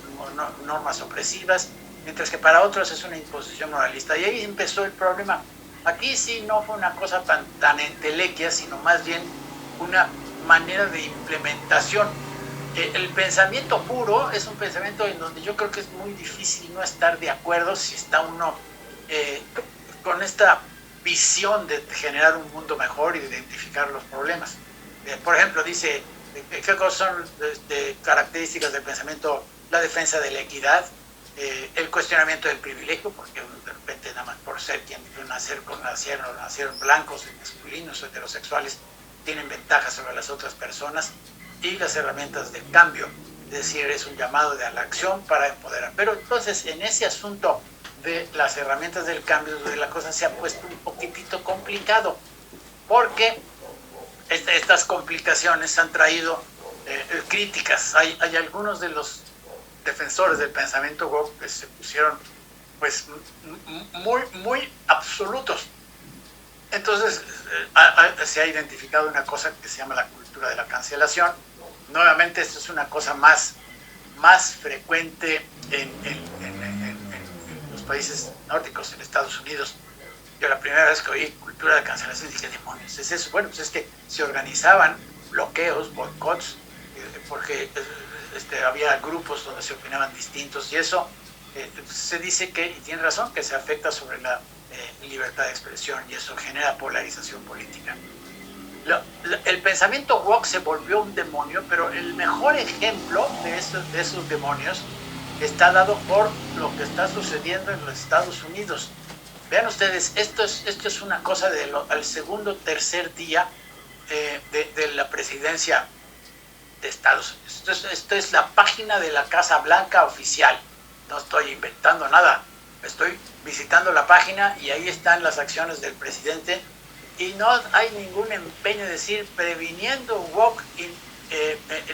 normas opresivas, mientras que para otros es una imposición moralista. Y ahí empezó el problema. Aquí sí no fue una cosa tan entelequia, sino más bien una manera de implementación. El pensamiento puro es un pensamiento en donde yo creo que es muy difícil no estar de acuerdo si está uno con esta visión de generar un mundo mejor y de identificar los problemas. Por ejemplo, dice, ¿qué cosas son características del pensamiento? La defensa de la equidad, el cuestionamiento del privilegio, porque de repente nada más por ser quien nacieron blancos, masculinos o heterosexuales, tienen ventajas sobre las otras personas, y las herramientas del cambio, es decir, es un llamado a la acción para empoderar. Pero entonces en ese asunto de las herramientas del cambio, la cosa se ha puesto un poquitito complicado, porque estas complicaciones han traído críticas. Hay algunos de los defensores del pensamiento woke que se pusieron pues muy absolutos. Entonces se ha identificado una cosa que se llama la cultura de la cancelación. Nuevamente esto es una cosa más frecuente en los países nórdicos, en Estados Unidos. Yo la primera vez que oí cultura de cancelación dije, demonios, ¿es eso? Bueno, pues es que se organizaban bloqueos, boicots, porque había grupos donde se opinaban distintos, y eso se dice que, y tiene razón, que se afecta sobre la libertad de expresión, y eso genera polarización política. El pensamiento woke se volvió un demonio, pero el mejor ejemplo de esos demonios está dado por lo que está sucediendo en los Estados Unidos. Vean ustedes, esto es una cosa al segundo, tercer día de la presidencia de Estados Unidos. Esto es la página de la Casa Blanca oficial. No estoy inventando nada. Estoy visitando la página y ahí están las acciones del presidente. Y no hay ningún empeño de decir previniendo woke,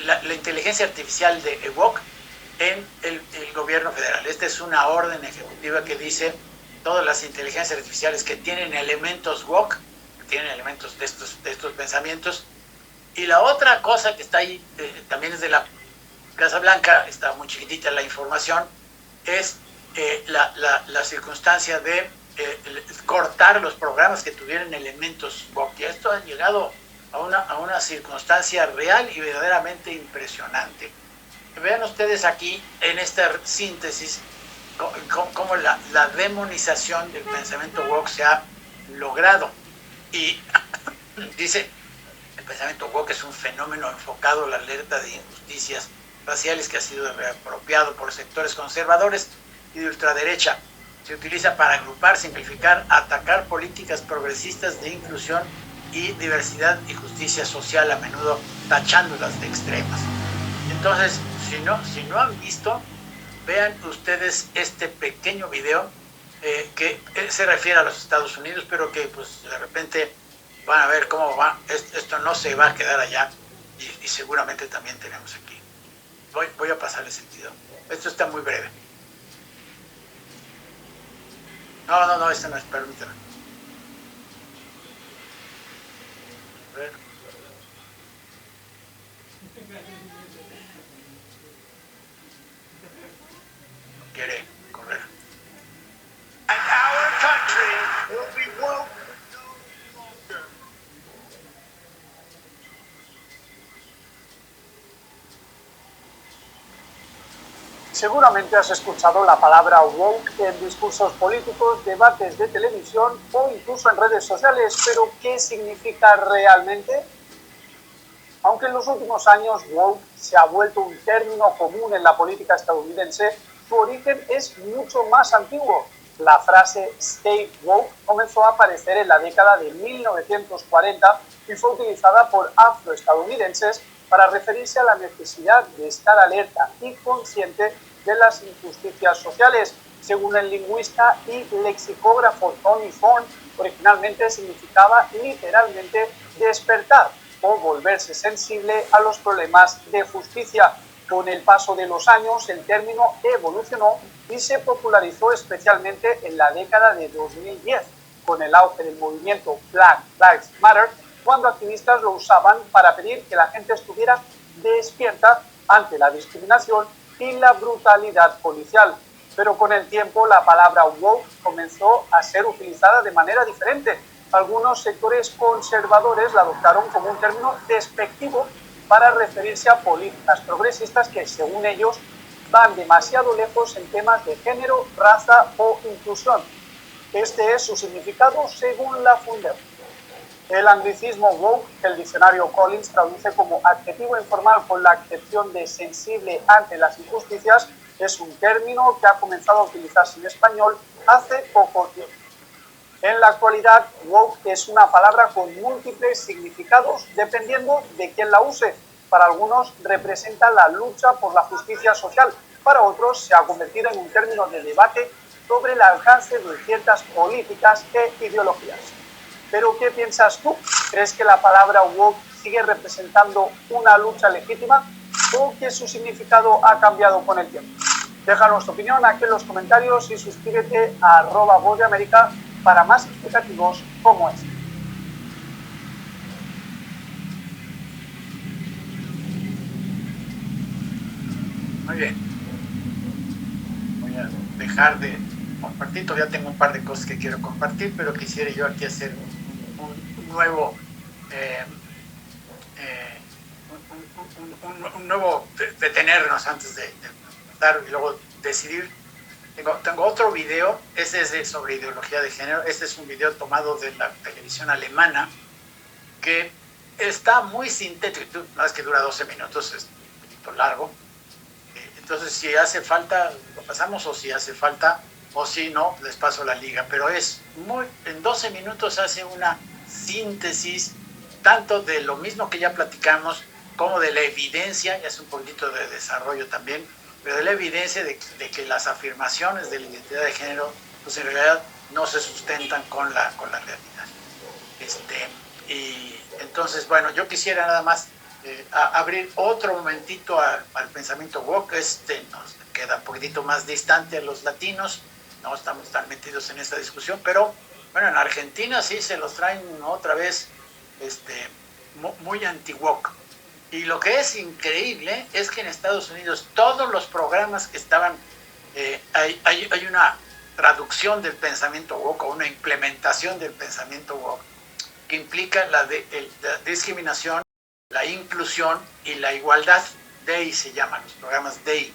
la inteligencia artificial de woke en el gobierno federal. Esta es una orden ejecutiva que dice todas las inteligencias artificiales que tienen elementos woke, que tienen elementos de estos pensamientos. Y la otra cosa que está ahí, también es de la Casa Blanca, está muy chiquitita la información, es la circunstancia de cortar los programas que tuvieran elementos woke. Y esto ha llegado a una circunstancia real y verdaderamente impresionante. Vean ustedes aquí en esta síntesis cómo la demonización del pensamiento woke se ha logrado. Y dice, el pensamiento woke es un fenómeno enfocado a la alerta de injusticias raciales que ha sido reapropiado por sectores conservadores y de ultraderecha. Se utiliza para agrupar, simplificar, atacar políticas progresistas de inclusión y diversidad y justicia social, a menudo tachándolas de extremas. Entonces, si no han visto, vean ustedes este pequeño video que se refiere a los Estados Unidos, pero que pues de repente van a ver cómo va. Esto no se va a quedar allá, y seguramente también tenemos aquí. Voy a pasarles el video. Esto está muy breve. No, este no es, permítame. A ver. Seguramente has escuchado la palabra woke en discursos políticos, debates de televisión o incluso en redes sociales, pero ¿qué significa realmente? Aunque en los últimos años woke se ha vuelto un término común en la política estadounidense, su origen es mucho más antiguo. La frase "stay woke" comenzó a aparecer en la década de 1940 y fue utilizada por afroestadounidenses para referirse a la necesidad de estar alerta y consciente de las injusticias sociales. Según el lingüista y lexicógrafo Tony Thorne, originalmente significaba literalmente despertar o volverse sensible a los problemas de justicia. Con el paso de los años, el término evolucionó y se popularizó especialmente en la década de 2010, con el auge del movimiento Black Lives Matter, cuando activistas lo usaban para pedir que la gente estuviera despierta ante la discriminación y la brutalidad policial. Pero con el tiempo la palabra woke comenzó a ser utilizada de manera diferente. Algunos sectores conservadores la adoptaron como un término despectivo para referirse a políticas progresistas que, según ellos, van demasiado lejos en temas de género, raza o inclusión. Este es su significado según la Fundación. El anglicismo woke, que el diccionario Collins traduce como adjetivo informal con la acepción de sensible ante las injusticias, es un término que ha comenzado a utilizarse en español hace poco tiempo. En la actualidad, woke es una palabra con múltiples significados dependiendo de quién la use. Para algunos representa la lucha por la justicia social, para otros se ha convertido en un término de debate sobre el alcance de ciertas políticas e ideologías. ¿Pero qué piensas tú? ¿Crees que la palabra woke sigue representando una lucha legítima o que su significado ha cambiado con el tiempo? Déjanos tu opinión aquí en los comentarios y suscríbete a @VozDeAmerica para más explicativos como este. Muy bien. Voy a dejar de compartir. Todavía tengo un par de cosas que quiero compartir, pero quisiera yo aquí hacer un nuevo detenernos antes de empezar y luego decidir. Tengo otro video, este es sobre ideología de género. Este es un video tomado de la televisión alemana que está muy sintético, no es que dura 12 minutos, es un poquito largo. Entonces, si hace falta, lo pasamos, o si hace falta, o si no, les paso la liga. Pero en 12 minutos hace una síntesis tanto de lo mismo que ya platicamos, como de la evidencia, y hace un poquito de desarrollo también, pero de la evidencia de que las afirmaciones de la identidad de género, pues en realidad no se sustentan con la realidad. Y entonces, bueno, yo quisiera nada más abrir otro momentito al pensamiento woke. Nos queda un poquitito más distante a los latinos, no estamos tan metidos en esta discusión, pero bueno, en Argentina sí se los traen otra vez muy anti-woke. Y lo que es increíble es que en Estados Unidos todos los programas que estaban, hay una traducción del pensamiento woke o una implementación del pensamiento woke que implica la discriminación, la inclusión y la igualdad. DEI se llaman los programas DEI.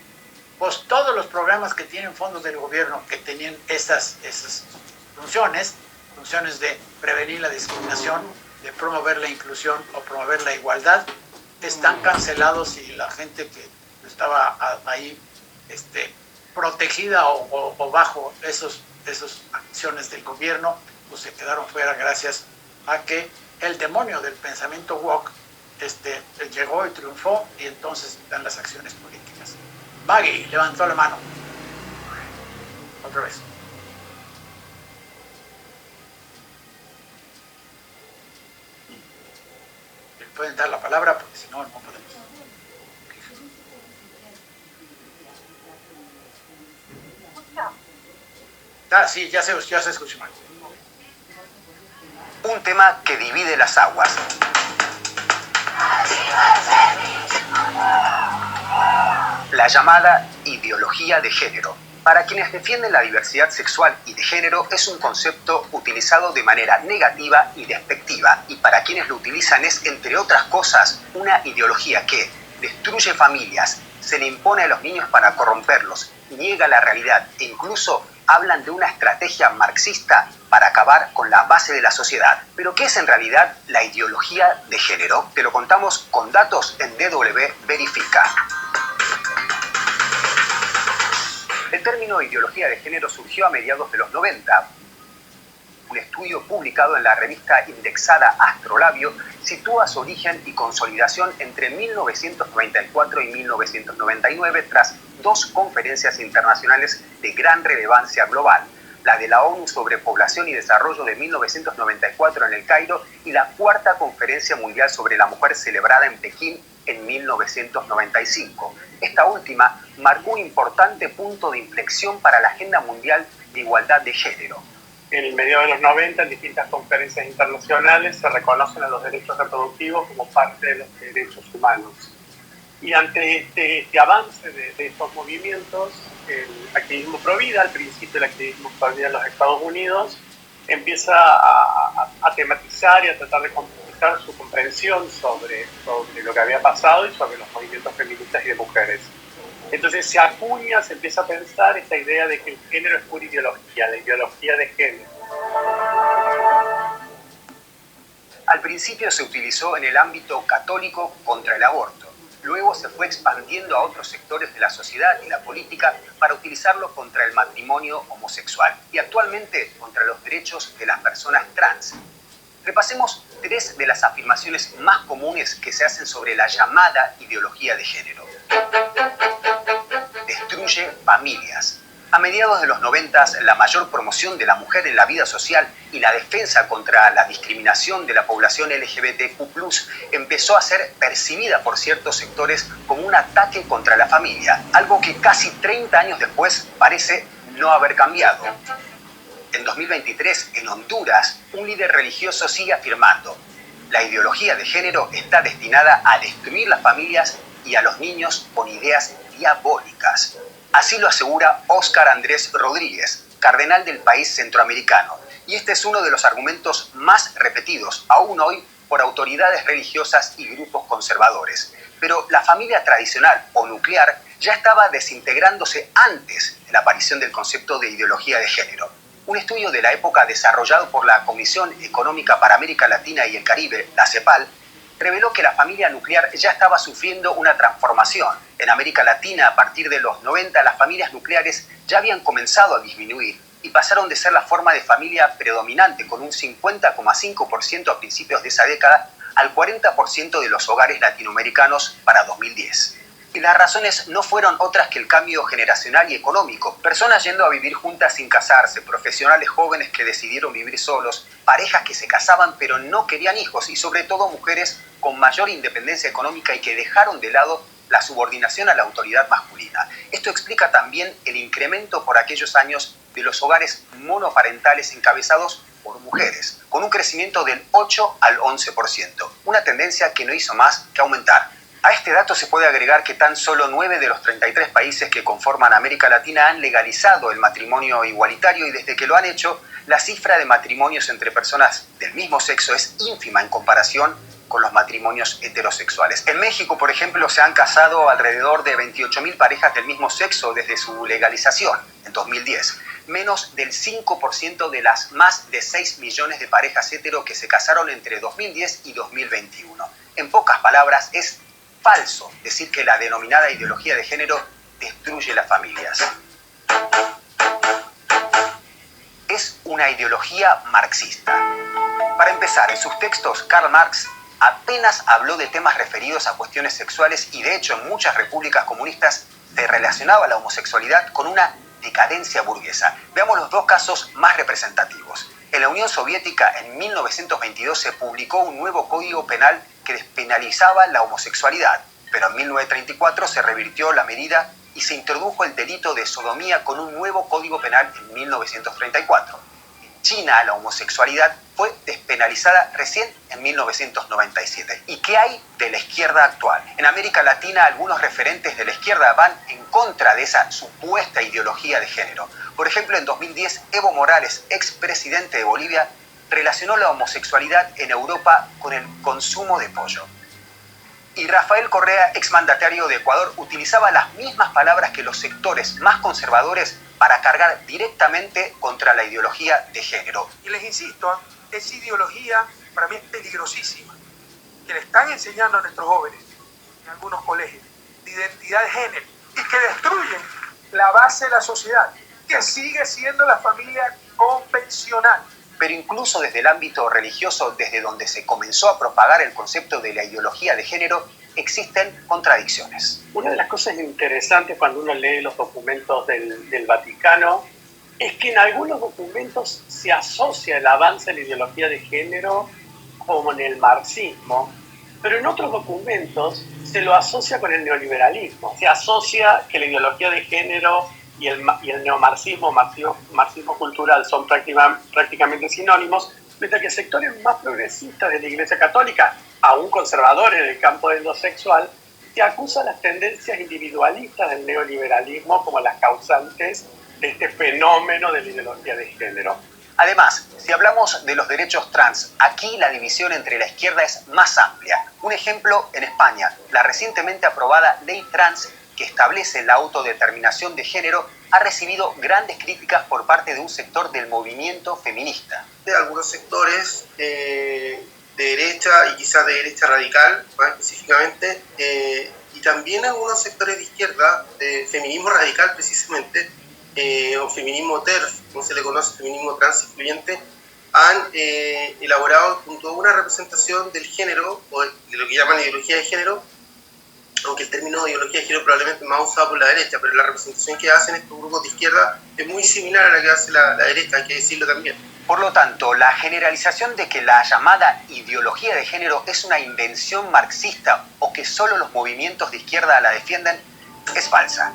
Pues todos los programas que tienen fondos del gobierno que tenían esas funciones de prevenir la discriminación, de promover la inclusión o promover la igualdad, están cancelados, y la gente que estaba ahí protegida o bajo esas acciones del gobierno, pues se quedaron fuera gracias a que el demonio del pensamiento woke llegó y triunfó, y entonces dan las acciones políticas. Maggie levantó la mano. Otra vez. ¿Le pueden dar la palabra? Porque si no, no podemos. Sí, ya se escucha mal. Un tema que divide las aguas. La llamada ideología de género. Para quienes defienden la diversidad sexual y de género, es un concepto utilizado de manera negativa y despectiva, y para quienes lo utilizan es, entre otras cosas, una ideología que destruye familias, se le impone a los niños para corromperlos, niega la realidad e incluso hablan de una estrategia marxista para acabar con la base de la sociedad. Pero ¿qué es en realidad la ideología de género? Te lo contamos con datos en DW Verifica. El término ideología de género surgió a mediados de los 90. Un estudio publicado en la revista indexada Astrolabio sitúa su origen y consolidación entre 1994 y 1999 tras dos conferencias internacionales de gran relevancia global, la de la ONU sobre Población y Desarrollo de 1994 en El Cairo y la cuarta Conferencia Mundial sobre la Mujer celebrada en Pekín en 1995. Esta última marcó un importante punto de inflexión para la agenda mundial de igualdad de género. En el medio de los 90, en distintas conferencias internacionales, se reconocen a los derechos reproductivos como parte de los derechos humanos. Y ante este avance de estos movimientos, el activismo provida, al principio el activismo provida en los Estados Unidos, empieza a tematizar y a tratar de completar su comprensión sobre lo que había pasado y sobre los movimientos feministas y de mujeres. Entonces se acuña, se empieza a pensar esta idea de que el género es pura ideología, la ideología de género. Al principio se utilizó en el ámbito católico contra el aborto. Luego se fue expandiendo a otros sectores de la sociedad y la política para utilizarlo contra el matrimonio homosexual y actualmente contra los derechos de las personas trans. Repasemos tres de las afirmaciones más comunes que se hacen sobre la llamada ideología de género. Destruye familias. A mediados de los 90, la mayor promoción de la mujer en la vida social y la defensa contra la discriminación de la población LGBTQ+ empezó a ser percibida por ciertos sectores como un ataque contra la familia, algo que casi 30 años después parece no haber cambiado. En 2023, en Honduras, un líder religioso sigue afirmando: la ideología de género está destinada a destruir las familias y a los niños con ideas diabólicas. Así lo asegura Óscar Andrés Rodríguez, cardenal del país centroamericano. Y este es uno de los argumentos más repetidos, aún hoy, por autoridades religiosas y grupos conservadores. Pero la familia tradicional o nuclear ya estaba desintegrándose antes de la aparición del concepto de ideología de género. Un estudio de la época desarrollado por la Comisión Económica para América Latina y el Caribe, la CEPAL, reveló que la familia nuclear ya estaba sufriendo una transformación. En América Latina, a partir de los 90, las familias nucleares ya habían comenzado a disminuir y pasaron de ser la forma de familia predominante, con un 50,5% a principios de esa década, al 40% de los hogares latinoamericanos para 2010. Y las razones no fueron otras que el cambio generacional y económico. Personas yendo a vivir juntas sin casarse, profesionales jóvenes que decidieron vivir solos, parejas que se casaban pero no querían hijos y sobre todo mujeres con mayor independencia económica y que dejaron de lado la subordinación a la autoridad masculina. Esto explica también el incremento por aquellos años de los hogares monoparentales encabezados por mujeres, con un crecimiento del 8 al 11%, una tendencia que no hizo más que aumentar. A este dato se puede agregar que tan solo 9 de los 33 países que conforman América Latina han legalizado el matrimonio igualitario y desde que lo han hecho, la cifra de matrimonios entre personas del mismo sexo es ínfima en comparación con los matrimonios heterosexuales. En México, por ejemplo, se han casado alrededor de 28.000 parejas del mismo sexo desde su legalización en 2010, menos del 5% de las más de 6 millones de parejas hetero que se casaron entre 2010 y 2021. En pocas palabras, es falso decir que la denominada ideología de género destruye las familias. Es una ideología marxista. Para empezar, en sus textos, Karl Marx apenas habló de temas referidos a cuestiones sexuales y de hecho en muchas repúblicas comunistas se relacionaba la homosexualidad con una decadencia burguesa. Veamos los dos casos más representativos. En la Unión Soviética, en 1922, se publicó un nuevo código penal que despenalizaba la homosexualidad, pero en 1934 se revirtió la medida y se introdujo el delito de sodomía con un nuevo código penal en 1934. En China, la homosexualidad fue despenalizada recién en 1997. ¿Y qué hay de la izquierda actual? En América Latina, algunos referentes de la izquierda van en contra de esa supuesta ideología de género. Por ejemplo, en 2010, Evo Morales, expresidente de Bolivia, relacionó la homosexualidad en Europa con el consumo de pollo. Y Rafael Correa, exmandatario de Ecuador, utilizaba las mismas palabras que los sectores más conservadores para cargar directamente contra la ideología de género. Y les insisto, esa ideología para mí es peligrosísima, que le están enseñando a nuestros jóvenes en algunos colegios, de identidad de género, y que destruyen la base de la sociedad, que sigue siendo la familia convencional. Pero incluso desde el ámbito religioso, desde donde se comenzó a propagar el concepto de la ideología de género, existen contradicciones. Una de las cosas interesantes cuando uno lee los documentos del Vaticano es que en algunos documentos se asocia el avance de la ideología de género con el marxismo, pero en otros documentos se lo asocia con el neoliberalismo. Se asocia que la ideología de género y el neomarxismo, marxismo cultural, son prácticamente sinónimos, mientras que sectores más progresistas de la Iglesia Católica, aún conservadores en el campo de lo sexual, se acusan las tendencias individualistas del neoliberalismo como las causantes de este fenómeno de la ideología de género. Además, si hablamos de los derechos trans, aquí la división entre la izquierda es más amplia. Un ejemplo en España, la recientemente aprobada Ley Trans, que establece la autodeterminación de género, ha recibido grandes críticas por parte de un sector del movimiento feminista. De algunos sectores de derecha y quizás de derecha radical, más específicamente, y también algunos sectores de izquierda, de feminismo radical precisamente, o feminismo TERF, como se le conoce, feminismo trans incluyente, han elaborado junto a una representación del género, o de lo que llaman ideología de género, aunque el término de ideología de género probablemente es más usado por la derecha, pero la representación que hacen estos grupos de izquierda es muy similar a la que hace la derecha, hay que decirlo también. Por lo tanto, la generalización de que la llamada ideología de género es una invención marxista o que solo los movimientos de izquierda la defienden es falsa.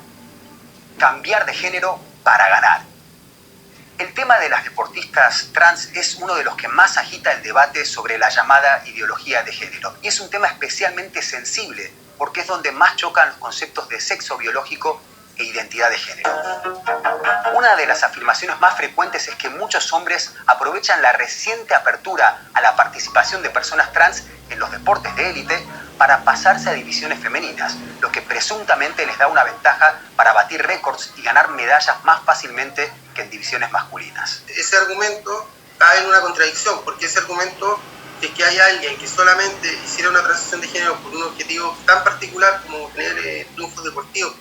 Cambiar de género para ganar. El tema de las deportistas trans es uno de los que más agita el debate sobre la llamada ideología de género. Y es un tema especialmente sensible, porque es donde más chocan los conceptos de sexo biológico e identidad de género. Una de las afirmaciones más frecuentes es que muchos hombres aprovechan la reciente apertura a la participación de personas trans en los deportes de élite para pasarse a divisiones femeninas, lo que presuntamente les da una ventaja para batir récords y ganar medallas más fácilmente que en divisiones masculinas. Ese argumento cae en una contradicción, porque ese argumento es que hay alguien que solamente hiciera una transición de género por un objetivo tan particular como tener triunfos deportivos.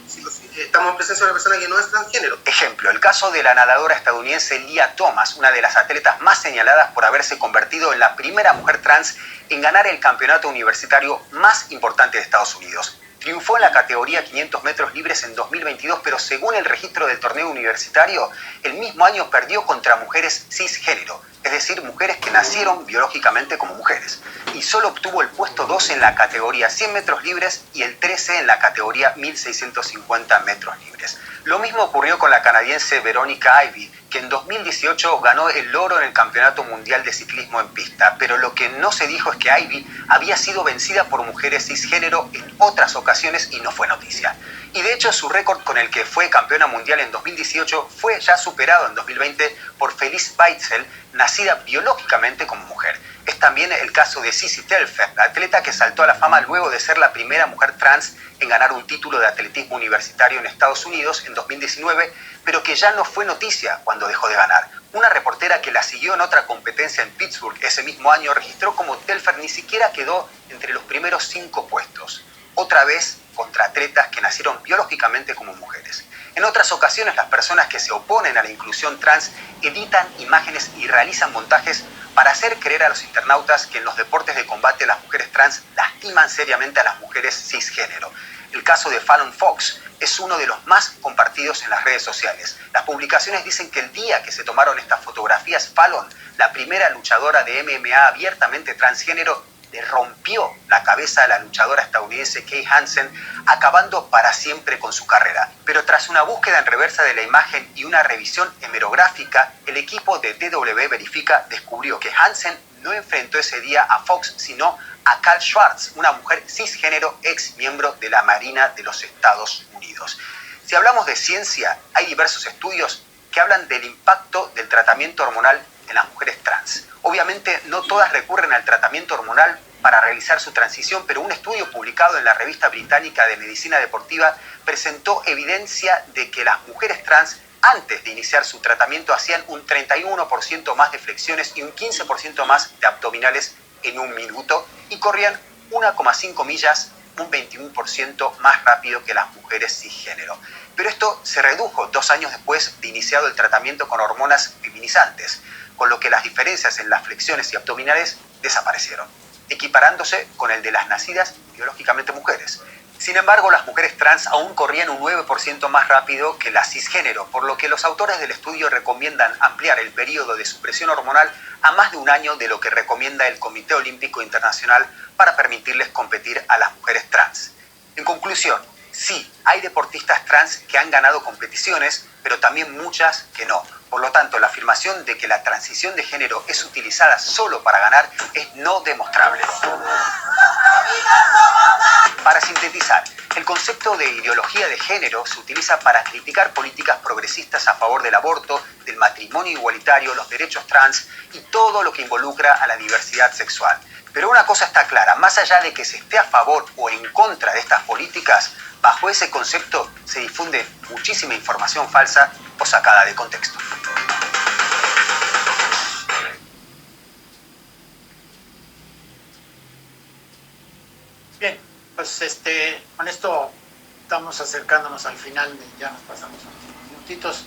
Estamos en presencia de una persona que no es transgénero. Ejemplo, el caso de la nadadora estadounidense Lia Thomas, una de las atletas más señaladas por haberse convertido en la primera mujer trans en ganar el campeonato universitario más importante de Estados Unidos. Triunfó en la categoría 500 metros libres en 2022, pero según el registro del torneo universitario, el mismo año perdió contra mujeres cisgénero, es decir, mujeres que nacieron biológicamente como mujeres, y solo obtuvo el puesto 2 en la categoría 100 metros libres y el 13 en la categoría 1650 metros libres. Lo mismo ocurrió con la canadiense Veronica Ivy, que en 2018 ganó el oro en el Campeonato Mundial de Ciclismo en Pista, pero lo que no se dijo es que Ivy había sido vencida por mujeres cisgénero en otras ocasiones y no fue noticia. Y de hecho su récord con el que fue campeona mundial en 2018 fue ya superado en 2020 por Felice Weitzel, nacida biológicamente como mujer. Es también el caso de Sissy Telfer, la atleta que saltó a la fama luego de ser la primera mujer trans en ganar un título de atletismo universitario en Estados Unidos en 2019, pero que ya no fue noticia cuando dejó de ganar. Una reportera que la siguió en otra competencia en Pittsburgh ese mismo año registró como Telfer ni siquiera quedó entre los primeros 5 puestos. Otra vez contra atletas que nacieron biológicamente como mujeres. En otras ocasiones, las personas que se oponen a la inclusión trans editan imágenes y realizan montajes para hacer creer a los internautas que en los deportes de combate las mujeres trans lastiman seriamente a las mujeres cisgénero. El caso de Fallon Fox es uno de los más compartidos en las redes sociales. Las publicaciones dicen que el día que se tomaron estas fotografías, Fallon, la primera luchadora de MMA abiertamente transgénero, le rompió la cabeza a la luchadora estadounidense Kay Hansen, acabando para siempre con su carrera. Pero tras una búsqueda en reversa de la imagen y una revisión hemerográfica, el equipo de DW Verifica descubrió que Hansen no enfrentó ese día a Fox, sino a Carl Schwartz, una mujer cisgénero ex miembro de la Marina de los Estados Unidos. Si hablamos de ciencia, hay diversos estudios que hablan del impacto del tratamiento hormonal en las mujeres trans. Obviamente no todas recurren al tratamiento hormonal para realizar su transición, pero un estudio publicado en la revista británica de medicina deportiva presentó evidencia de que las mujeres trans, antes de iniciar su tratamiento, hacían un 31% más de flexiones y un 15% más de abdominales en un minuto y corrían 1,5 millas, un 21% más rápido que las mujeres cisgénero. Pero esto se redujo 2 años después de iniciado el tratamiento con hormonas feminizantes, con lo que las diferencias en las flexiones y abdominales desaparecieron, equiparándose con el de las nacidas biológicamente mujeres. Sin embargo, las mujeres trans aún corrían un 9% más rápido que las cisgénero, por lo que los autores del estudio recomiendan ampliar el periodo de supresión hormonal a más de 1 año de lo que recomienda el Comité Olímpico Internacional para permitirles competir a las mujeres trans. En conclusión, sí, hay deportistas trans que han ganado competiciones, pero también muchas que no. Por lo tanto, la afirmación de que la transición de género es utilizada solo para ganar es no demostrable. Para sintetizar, el concepto de ideología de género se utiliza para criticar políticas progresistas a favor del aborto, del matrimonio igualitario, los derechos trans y todo lo que involucra a la diversidad sexual. Pero una cosa está clara, más allá de que se esté a favor o en contra de estas políticas, bajo ese concepto se difunde muchísima información falsa o sacada de contexto. Bien, pues con esto estamos acercándonos al final, ya nos pasamos unos minutitos.